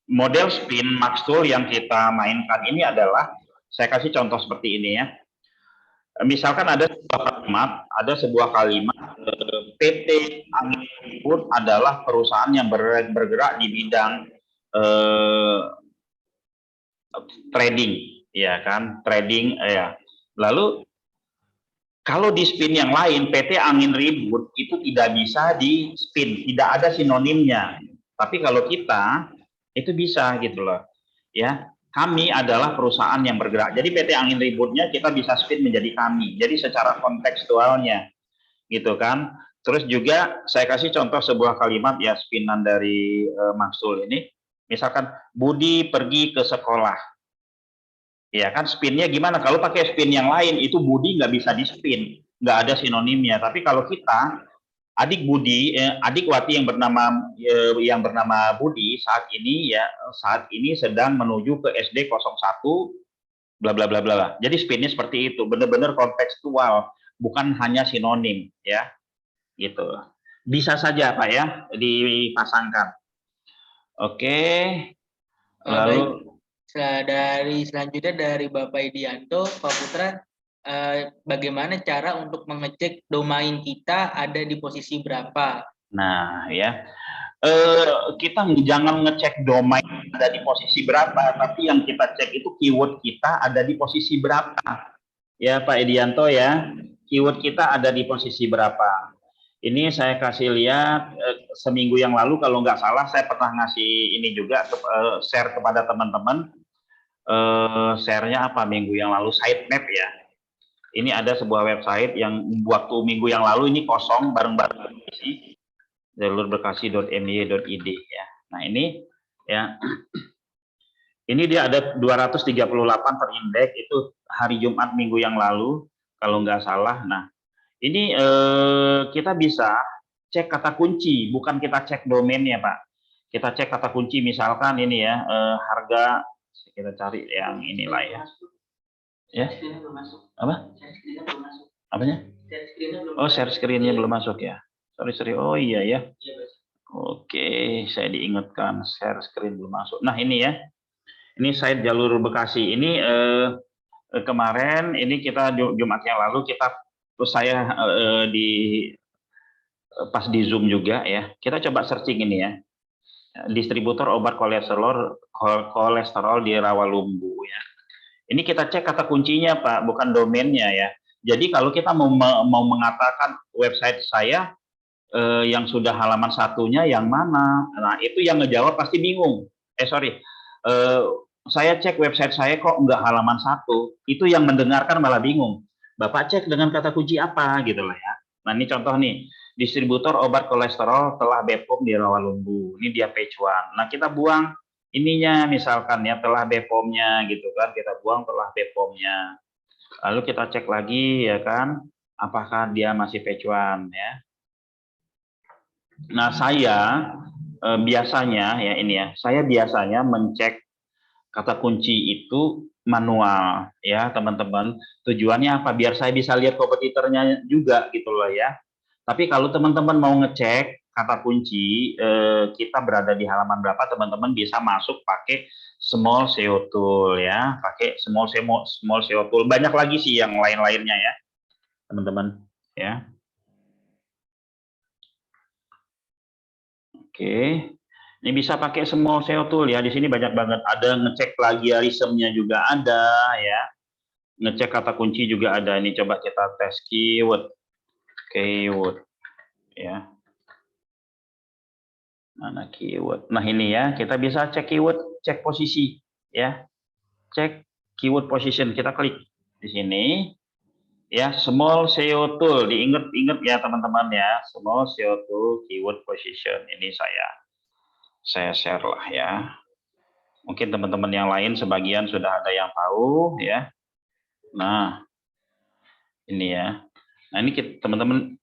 model spin Maxtool yang kita mainkan ini adalah, saya kasih contoh seperti ini ya. Misalkan ada sebuah kalimat, PT Angin Ribut adalah perusahaan yang bergerak di bidang trading, ya kan, trading ya. Lalu kalau di spin yang lain, PT Angin Ribut itu tidak bisa di spin, tidak ada sinonimnya. Tapi kalau kita itu bisa gitu loh, ya. Kami adalah perusahaan yang bergerak. Jadi PT Angin Ributnya kita bisa spin menjadi kami. Jadi secara kontekstualnya, gitu kan. Terus juga saya kasih contoh sebuah kalimat ya spinan dari Maxtool ini. Misalkan Budi pergi ke sekolah. Ya kan spinnya gimana? Kalau pakai spin yang lain itu Budi nggak bisa di spin, nggak ada sinonimnya. Tapi kalau kita adik Wati yang bernama Budi saat ini sedang menuju ke SD 01 bla bla bla bla. Jadi spinnya seperti itu, benar-benar kontekstual, bukan hanya sinonim ya. Gitu. Bisa saja Pak ya dipasangkan. Oke. Lalu Selanjutnya dari Bapak Idianto, Pak Putra, bagaimana cara untuk mengecek domain kita ada di posisi berapa? Nah ya, kita jangan ngecek domain ada di posisi berapa, tapi yang kita cek itu keyword kita ada di posisi berapa. Ya Pak Idianto ya, keyword kita ada di posisi berapa. Ini saya kasih lihat seminggu yang lalu kalau nggak salah saya pernah ngasih ini juga share kepada teman-teman. Share-nya apa minggu yang lalu, sitemap ya. Ini ada sebuah website yang waktu minggu yang lalu ini kosong bareng-bareng isi jalurberkasi.my.id ya. Nah, ini ya. Ini dia ada 238 terindeks itu hari Jumat minggu yang lalu kalau nggak salah. Nah, ini kita bisa cek kata kunci, bukan kita cek domainnya, Pak. Kita cek kata kunci misalkan ini ya, harga, kita cari yang inilah ya. Ya. Apa? Apanya? Oh, share screen-nya belum masuk ya. Sorry. Oh iya ya. Oke, saya diingatkan share screen belum masuk. Nah, ini ya. Ini site Jalur Bekasi. Ini kemarin ini kita Jumat yang lalu terus saya pas di Zoom juga ya. Kita coba searching ini ya. Distributor obat kolesterol di Rawalumbu ya. Ini kita cek kata kuncinya, Pak, bukan domainnya ya. Jadi kalau kita mau mengatakan website saya yang sudah halaman satunya yang mana, nah itu yang ngejawab pasti bingung. Saya cek website saya kok enggak halaman 1, itu yang mendengarkan malah bingung. Bapak cek dengan kata kunci apa gitu lah ya. Nah, ini contoh nih, distributor obat kolesterol telah BPOM di Rawalumbu. Ini dia page 1. Nah, kita buang ininya misalkan ya, telah BPOM-nya gitu kan, kita buang telah BPOM-nya. Lalu kita cek lagi ya kan, apakah dia masih page 1 ya. Nah, saya biasanya ya ini ya, saya biasanya mencek kata kunci itu manual ya teman-teman. Tujuannya apa? Biar saya bisa lihat kompetitornya juga gitu loh ya. Tapi kalau teman-teman mau ngecek kata kunci kita berada di halaman berapa, teman-teman bisa masuk pakai small SEO tool ya, pakai small SEO tool. Banyak lagi sih yang lain-lainnya ya teman-teman ya. Oke. Ini bisa pakai small SEO tool ya. Di sini banyak banget. Ada ngecek plagiarismenya juga ada ya. Ngecek kata kunci juga ada. Ini coba kita tes keyword ya. Mana keyword? Nah, ini ya, kita bisa cek keyword, cek posisi ya. Cek keyword position, kita klik di sini. Ya, small SEO tool. Diingat ya teman-teman ya. Small SEO tool keyword position. Ini saya share lah ya. Mungkin teman-teman yang lain sebagian sudah ada yang tahu ya. Nah, ini ya. Nah, ini teman-teman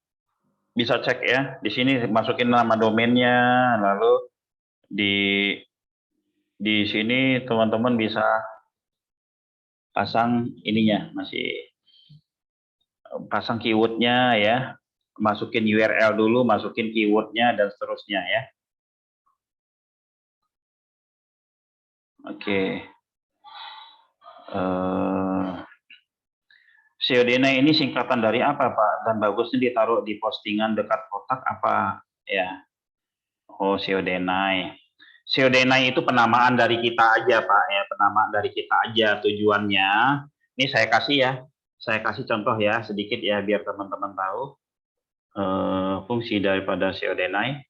bisa cek ya. Di sini masukin nama domainnya, lalu di sini teman-teman bisa pasang ininya, masih pasang keywordnya ya. Masukin URL dulu, masukin keywordnya dan seterusnya ya. Oke. SEO-Dena ini singkatan dari apa, Pak? Dan bagusnya ditaruh di postingan dekat kotak apa ya? Oh, SEO-Dena. SEO-Dena itu penamaan dari kita aja, Pak ya, penamaan dari kita aja tujuannya. Ini saya kasih ya. Saya kasih contoh ya sedikit ya biar teman-teman tahu fungsi daripada SEO-Dena.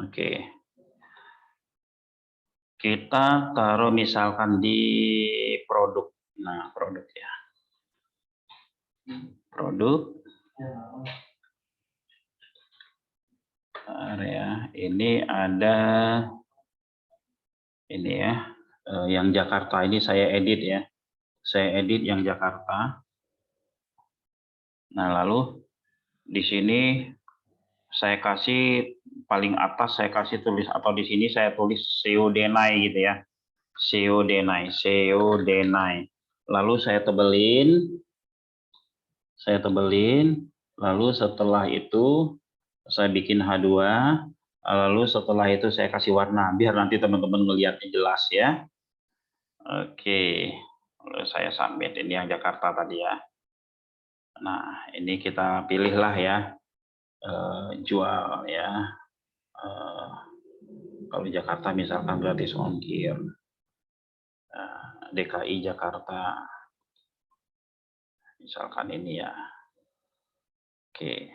Oke. Kita taruh misalkan di produk. Nah, produk ya. Produk. Area ini ada ini ya. Yang Jakarta ini saya edit ya. Saya edit yang Jakarta. Nah, lalu di sini saya kasih paling atas saya kasih tulis atau di sini saya tulis SEO-Dena gitu ya. SEO-Dena. Lalu saya tebelin. Lalu setelah itu saya bikin H2. Lalu setelah itu saya kasih warna biar nanti teman-teman ngelihatnya jelas ya. Oke. Lalu saya submit ini yang Jakarta tadi ya. Nah, ini kita pilihlah ya. Jual ya. Kalau Jakarta misalkan gratis ongkir. DKI Jakarta. Misalkan ini ya. Oke.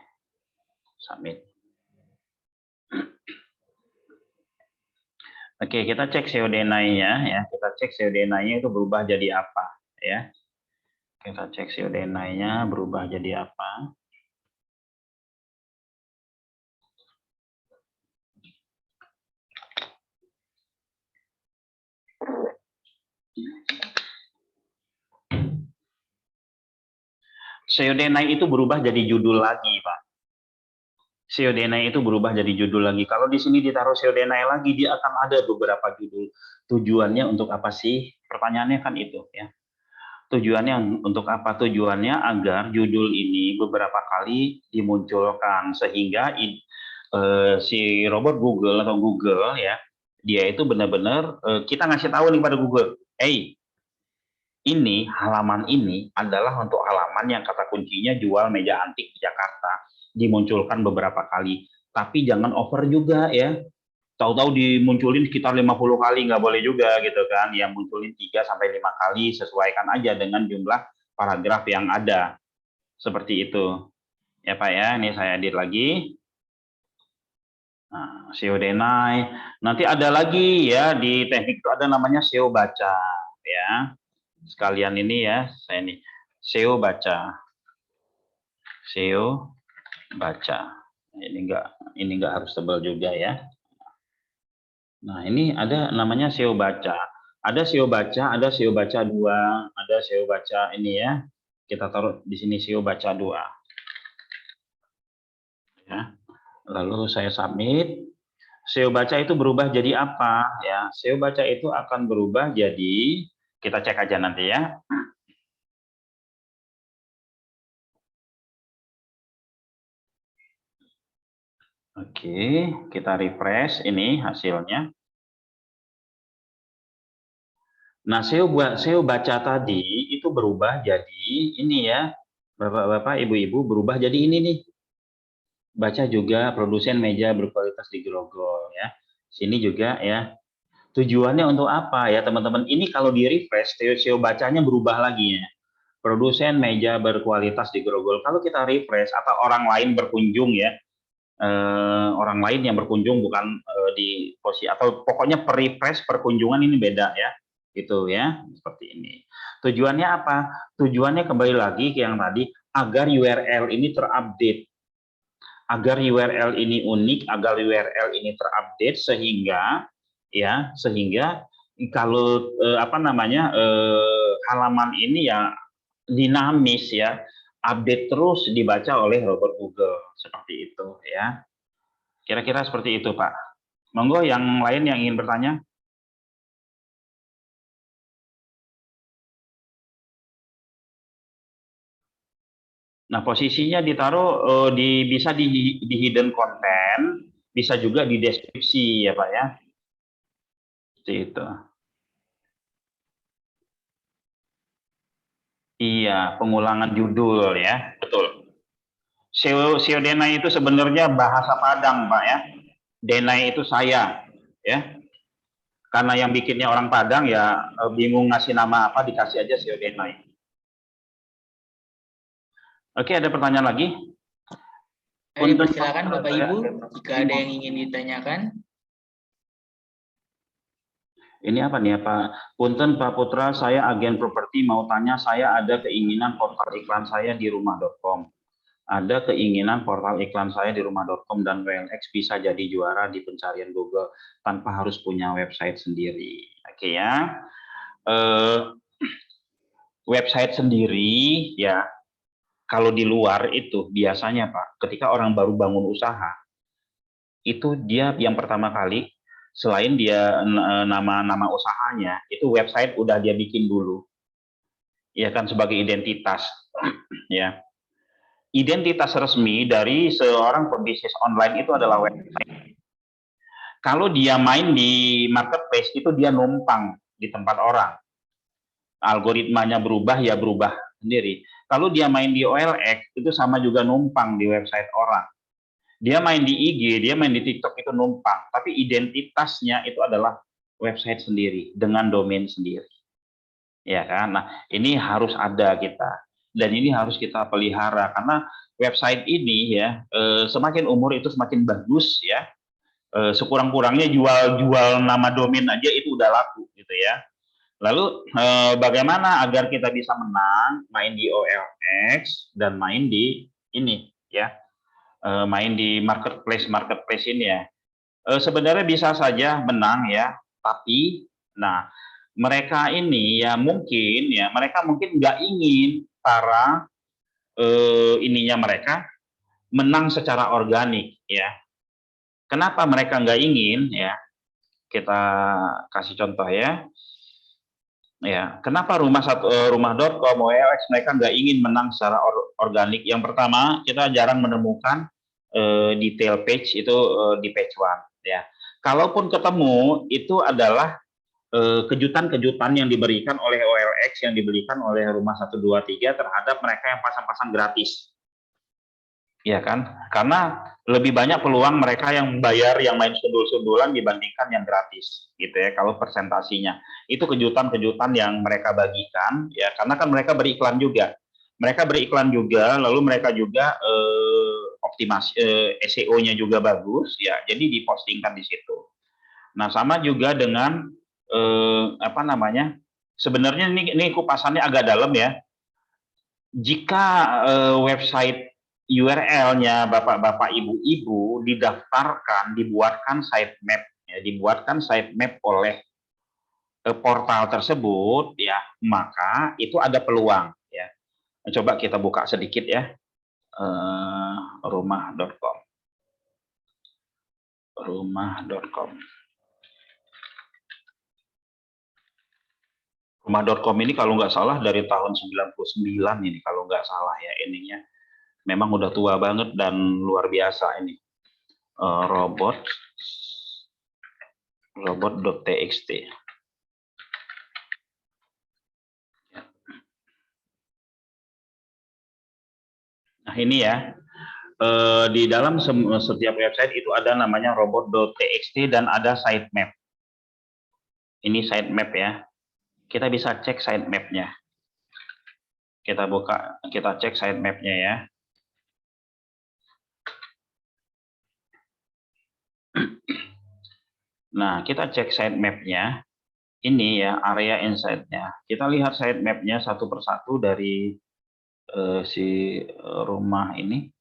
Submit. Oke, kita cek SEO-Dena-nya ya. Kita cek SEO-Dena-nya itu berubah jadi apa ya. Kita cek SEO denai-nya berubah jadi apa. SEO denai itu berubah jadi judul lagi, Pak. SEO denai itu berubah jadi judul lagi. Kalau di sini ditaruh SEO denai lagi, dia akan ada beberapa judul. Tujuannya untuk apa sih? Pertanyaannya kan itu, ya. Tujuannya untuk apa? Tujuannya agar judul ini beberapa kali dimunculkan sehingga si robot Google atau Google ya, dia itu benar-benar kita ngasih tahu nih pada Google, hey, ini halaman ini adalah untuk halaman yang kata kuncinya jual meja antik di Jakarta, dimunculkan beberapa kali, tapi jangan over juga ya. Tahu-tahu dimunculin sekitar 50 kali, nggak boleh juga gitu kan, yang munculin 3 sampai 5 kali, sesuaikan aja dengan jumlah paragraf yang ada. Seperti itu. Ya Pak ya, ini saya edit lagi. Nah, SEO denai. Nanti ada lagi ya, di teknik itu ada namanya SEO baca ya. Sekalian ini ya, saya ini SEO baca. SEO baca. Ini enggak harus tebal juga ya. Nah, ini ada namanya SEO baca. Ada SEO baca, ada SEO baca 2, ada SEO baca ini ya. Kita taruh di sini SEO baca 2. Ya. Lalu saya submit. SEO baca itu berubah jadi apa ya? SEO baca itu akan berubah jadi, kita cek aja nanti ya. Oke, kita refresh ini hasilnya. Nah, SEO baca tadi itu berubah jadi ini ya, Bapak-bapak, Ibu-ibu, berubah jadi ini nih. Baca juga produsen meja berkualitas di Grogol ya. Sini juga ya. Tujuannya untuk apa ya teman-teman? Ini kalau di refresh, SEO bacanya berubah lagi ya. Produsen meja berkualitas di Grogol. Kalau kita refresh atau orang lain berkunjung ya, orang lain yang berkunjung bukan di posisi atau pokoknya per refresh perkunjungan ini beda ya, gitu ya, seperti ini. Tujuannya apa? Tujuannya kembali lagi ke yang tadi, agar URL ini terupdate, agar URL ini unik, agar URL ini terupdate sehingga ya, sehingga kalau halaman ini ya dinamis ya, update terus dibaca oleh robot Google, seperti itu ya. Kira-kira seperti itu, Pak. Monggo yang lain yang ingin bertanya. Nah, posisinya ditaruh bisa di hidden content, bisa juga di deskripsi ya, Pak ya. Seperti itu. Iya, pengulangan judul ya, betul. SEO denai itu sebenarnya bahasa Padang, Pak ya. Denai itu saya, ya. Karena yang bikinnya orang Padang ya bingung ngasih nama apa, dikasih aja SEO denai. Oke, ada pertanyaan lagi? Silakan Bapak Ibu, jika ada yang ingin ditanyakan. Ini apa nih Pak? Punten Pak Putra, saya agen properti mau tanya, saya ada keinginan portal iklan saya di rumah.com. Ada keinginan portal iklan saya di rumah.com dan OLX bisa jadi juara di pencarian Google tanpa harus punya website sendiri. Oke ya. Website sendiri ya, kalau di luar itu biasanya Pak, ketika orang baru bangun usaha, itu dia yang pertama kali, selain dia nama usahanya, itu website udah dia bikin dulu. Ya kan, sebagai identitas. Ya. Identitas resmi dari seorang pebisnis online itu adalah website. Kalau dia main di marketplace, itu dia numpang di tempat orang. Algoritmanya berubah, ya berubah sendiri. Kalau dia main di OLX, itu sama juga numpang di website orang. Dia main di IG, dia main di TikTok itu numpang, tapi identitasnya itu adalah website sendiri dengan domain sendiri. Ya kan? Nah, ini harus ada kita. Dan ini harus kita pelihara karena website ini ya, semakin umur itu semakin bagus ya. Sekurang-kurangnya jual nama domain aja itu udah laku gitu ya. Lalu bagaimana agar kita bisa menang main di OLX dan main di ini ya, main di marketplace ini ya. Sebenarnya bisa saja menang ya, tapi nah mereka ini ya mungkin nggak ingin para ininya mereka menang secara organik ya. Kenapa mereka nggak ingin ya? Kita kasih contoh ya. Ya, kenapa rumah.com, OLX mereka nggak ingin menang secara organik? Yang pertama, kita jarang menemukan detail page itu di page one. Ya, kalaupun ketemu itu adalah kejutan-kejutan yang diberikan oleh OLX, yang diberikan oleh Rumah 123 terhadap mereka yang pasang-pasang gratis. Ya kan? Karena lebih banyak peluang mereka yang bayar, yang main sundul-sundulan dibandingkan yang gratis, gitu ya. Kalau persentasinya itu kejutan-kejutan yang mereka bagikan, ya. Karena kan mereka beriklan juga, lalu mereka juga optimasi SEO-nya juga bagus, ya. Jadi dipostingkan di situ. Nah, sama juga dengan apa namanya? Sebenarnya ini kupasannya agak dalam ya. Jika website URL-nya bapak-bapak, ibu-ibu didaftarkan, dibuatkan sitemap oleh portal tersebut, ya maka itu ada peluang. Ya, coba kita buka sedikit ya, rumah.com. Rumah.com ini kalau nggak salah dari tahun 99 ini, kalau nggak salah ya ininya. Memang udah tua banget dan luar biasa ini. Robot.txt. Nah ini ya, di dalam setiap website itu ada namanya robot.txt dan ada sitemap. Ini sitemap ya. Kita bisa cek sitemapnya. Kita cek sitemapnya ya. Nah, kita cek sitemapnya. Ini ya area insight-nya. Kita lihat sitemapnya satu persatu dari si rumah ini.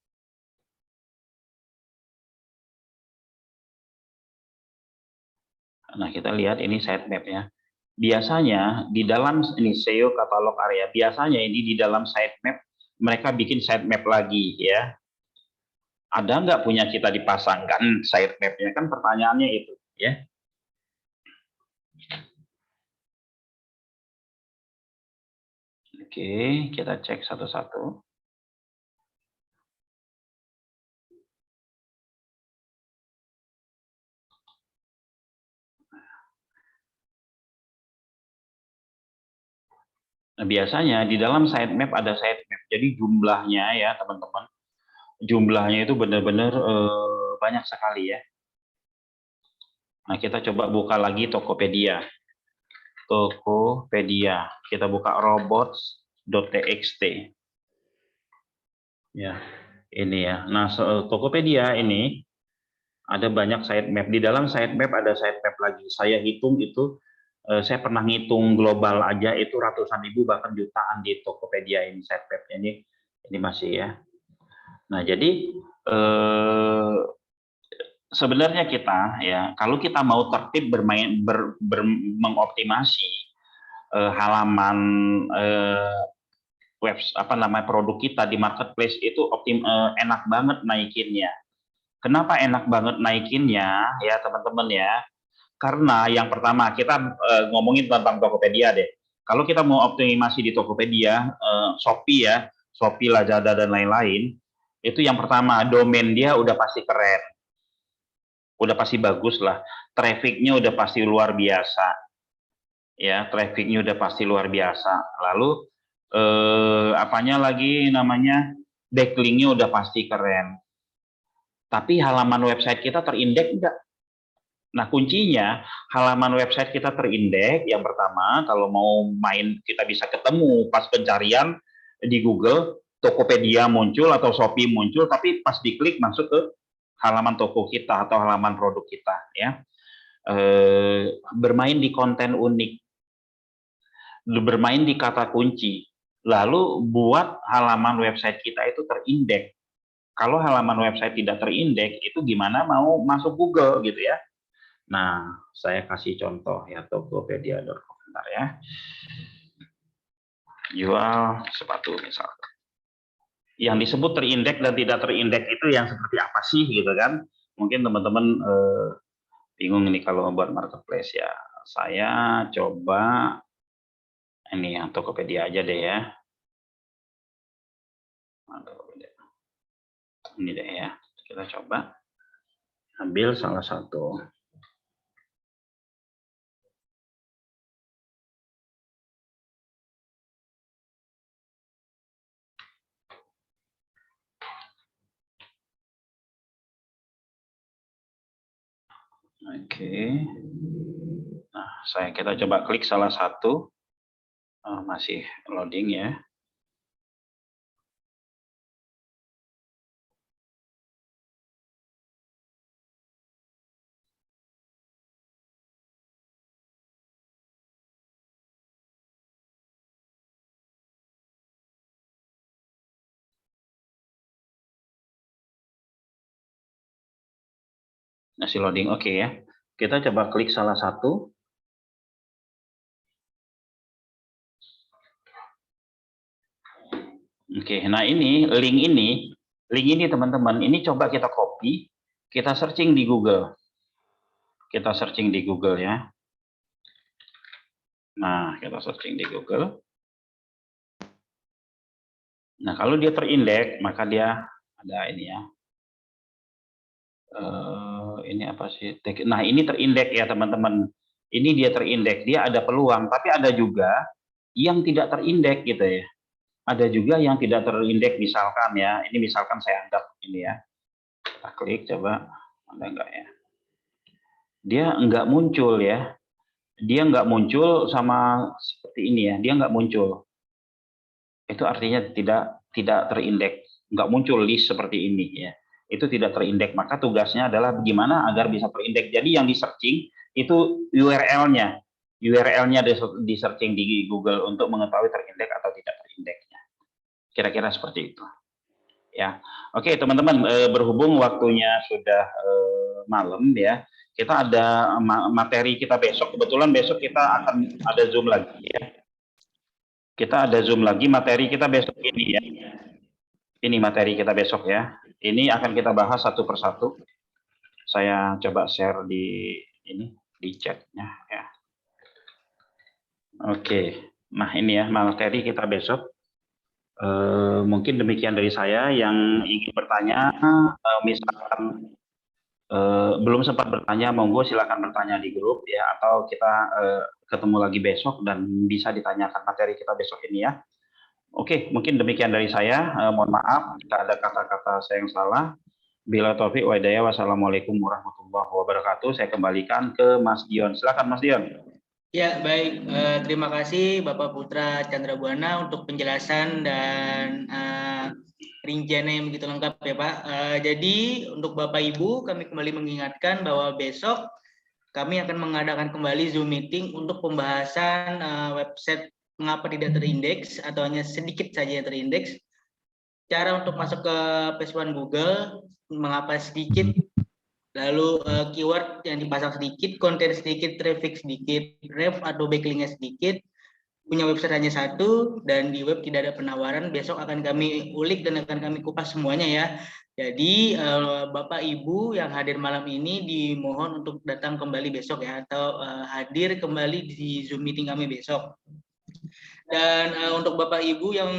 Nah, kita lihat ini sitemap-nya. Biasanya di dalam ini SEO katalog area, biasanya ini di dalam sitemap mereka bikin sitemap lagi ya. Ada nggak punya kita dipasangkan sitemap-nya? Kan pertanyaannya itu ya. Oke, kita cek satu-satu. Nah, biasanya di dalam sitemap ada sitemap. Jadi jumlahnya ya, teman-teman. Jumlahnya itu benar-benar banyak sekali ya. Nah, kita coba buka lagi Tokopedia. Kita buka robots.txt. Ya, ini ya. Nah, Tokopedia ini ada banyak sitemap. Di dalam sitemap ada sitemap lagi. Saya hitung itu, saya pernah ngitung global aja itu ratusan ribu bahkan jutaan di Tokopedia ini sitemapnya ini masih ya. Nah, jadi sebenarnya kita ya kalau kita mau tertib mengoptimasi halaman produk kita di marketplace itu enak banget naikinnya. Kenapa enak banget naikinnya ya teman-teman ya? Karena yang pertama kita ngomongin tentang Tokopedia deh. Kalau kita mau optimasi di Tokopedia, Shopee ya, Shopee, Lazada dan lain-lain, itu yang pertama domain dia udah pasti keren. Udah pasti bagus lah. Trafficnya udah pasti luar biasa. Ya, trafficnya udah pasti luar biasa. Lalu apanya lagi namanya? Backlinknya udah pasti keren. Tapi halaman website kita terindeks enggak? Nah, kuncinya halaman website kita terindeks. Yang pertama, kalau mau main kita bisa ketemu pas pencarian di Google, Tokopedia muncul atau Shopee muncul, tapi pas diklik masuk ke halaman toko kita atau halaman produk kita ya. Bermain di konten unik. bermain di kata kunci, lalu buat halaman website kita itu terindeks. Kalau halaman website tidak terindeks, itu gimana mau masuk Google gitu ya. Nah, saya kasih contoh ya, tokopedia.com, bentar ya. Jual sepatu misalkan. Yang disebut terindeks dan tidak terindeks itu yang seperti apa sih gitu kan? Mungkin teman-teman bingung ini kalau membuat marketplace ya. Saya coba ini yang Tokopedia aja deh ya. Ini deh ya. Kita coba ambil salah satu. Oke. Nah, kita coba klik salah satu. Masih loading ya. Masih loading, oke ya. Kita coba klik salah satu. Oke, nah ini link ini teman-teman, ini coba kita copy, kita searching di Google. Kita searching di Google ya. Nah, kita searching di Google. Nah, kalau dia terindeks, maka dia ada ini ya. Ini apa sih? Nah, ini terindeks ya teman-teman. Ini dia terindeks, dia ada peluang, tapi ada juga yang tidak terindeks gitu ya. Ada juga yang tidak terindeks, misalkan ya. Ini misalkan saya anggap ini ya. Kita klik coba, ada enggak ya? Dia enggak muncul ya. Dia enggak muncul sama seperti ini ya. Dia enggak muncul. Itu artinya tidak terindeks, enggak muncul list seperti ini ya. Itu tidak terindeks, maka tugasnya adalah bagaimana agar bisa terindeks. Jadi yang di searching itu URL-nya. URL-nya di searching di Google untuk mengetahui terindeks atau tidak terindeksnya. Kira-kira seperti itu. Ya, oke teman-teman, berhubung waktunya sudah malam ya, kita ada materi kita besok. Kebetulan besok kita akan ada Zoom lagi ya. Kita ada Zoom lagi, materi kita besok ini ya. Ini materi kita besok ya. Ini akan kita bahas satu persatu. Saya coba share di ini di chatnya ya. Oke, nah ini ya materi kita besok. Mungkin demikian dari saya. Yang ingin bertanya, misalkan belum sempat bertanya, monggo silakan bertanya di grup ya, atau kita ketemu lagi besok dan bisa ditanyakan materi kita besok ini ya. Oke, mungkin demikian dari saya. Mohon maaf jika ada kata-kata saya yang salah. Bila taufik wa hidayah, wassalamualaikum warahmatullahi wabarakatuh. Saya kembalikan ke Mas Dion. Silakan Mas Dion. Ya, baik. Terima kasih Bapak Putra Chandrabuana untuk penjelasan dan rinciannya yang begitu lengkap ya Pak. Jadi untuk Bapak Ibu, kami kembali mengingatkan bahwa besok kami akan mengadakan kembali Zoom meeting untuk pembahasan website mengapa tidak terindeks atau hanya sedikit saja yang terindeks. Cara untuk masuk ke page one Google, mengapa sedikit, lalu keyword yang dipasang sedikit, konten sedikit, traffic sedikit, ref atau backlink-nya sedikit, punya website hanya satu, dan di web tidak ada penawaran. Besok akan kami ulik dan akan kami kupas semuanya ya. Jadi Bapak Ibu yang hadir malam ini dimohon untuk datang kembali besok ya, atau hadir kembali di Zoom meeting kami besok. Dan untuk Bapak Ibu yang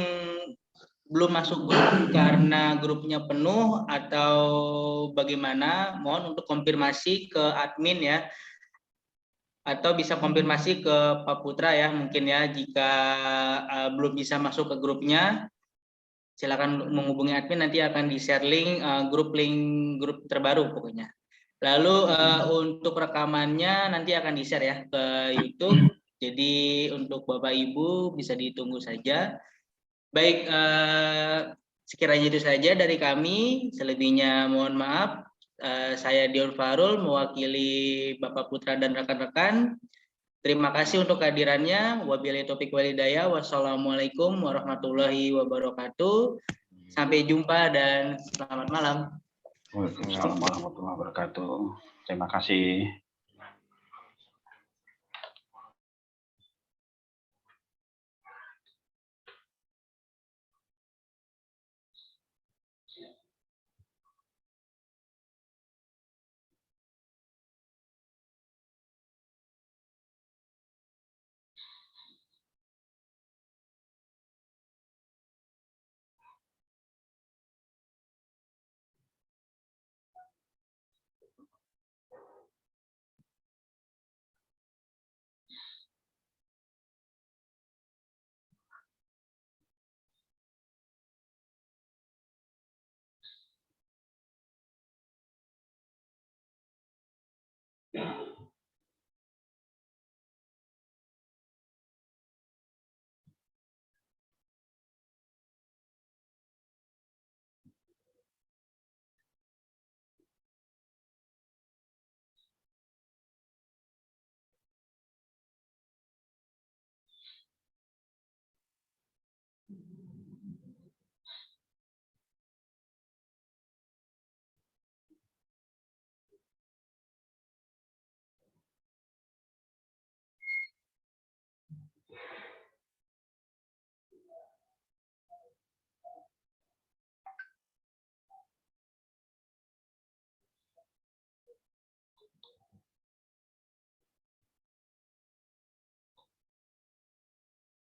belum masuk grup karena grupnya penuh atau bagaimana, mohon untuk konfirmasi ke admin ya, atau bisa konfirmasi ke Pak Putra ya mungkin ya. Jika belum bisa masuk ke grupnya, silakan menghubungi admin, nanti akan di-share link grup terbaru pokoknya. Lalu untuk rekamannya nanti akan di-share ya ke YouTube. Jadi untuk Bapak Ibu bisa ditunggu saja. Baik, sekiranya itu saja dari kami. Selebihnya mohon maaf. Saya Dion Farul mewakili Bapak Putra dan rekan-rekan. Terima kasih untuk kehadirannya. Wabillahi taufiq walhidayah. Wassalamualaikum warahmatullahi wabarakatuh. Sampai jumpa dan selamat malam. Waalaikumsalam warahmatullahi wabarakatuh. Terima kasih.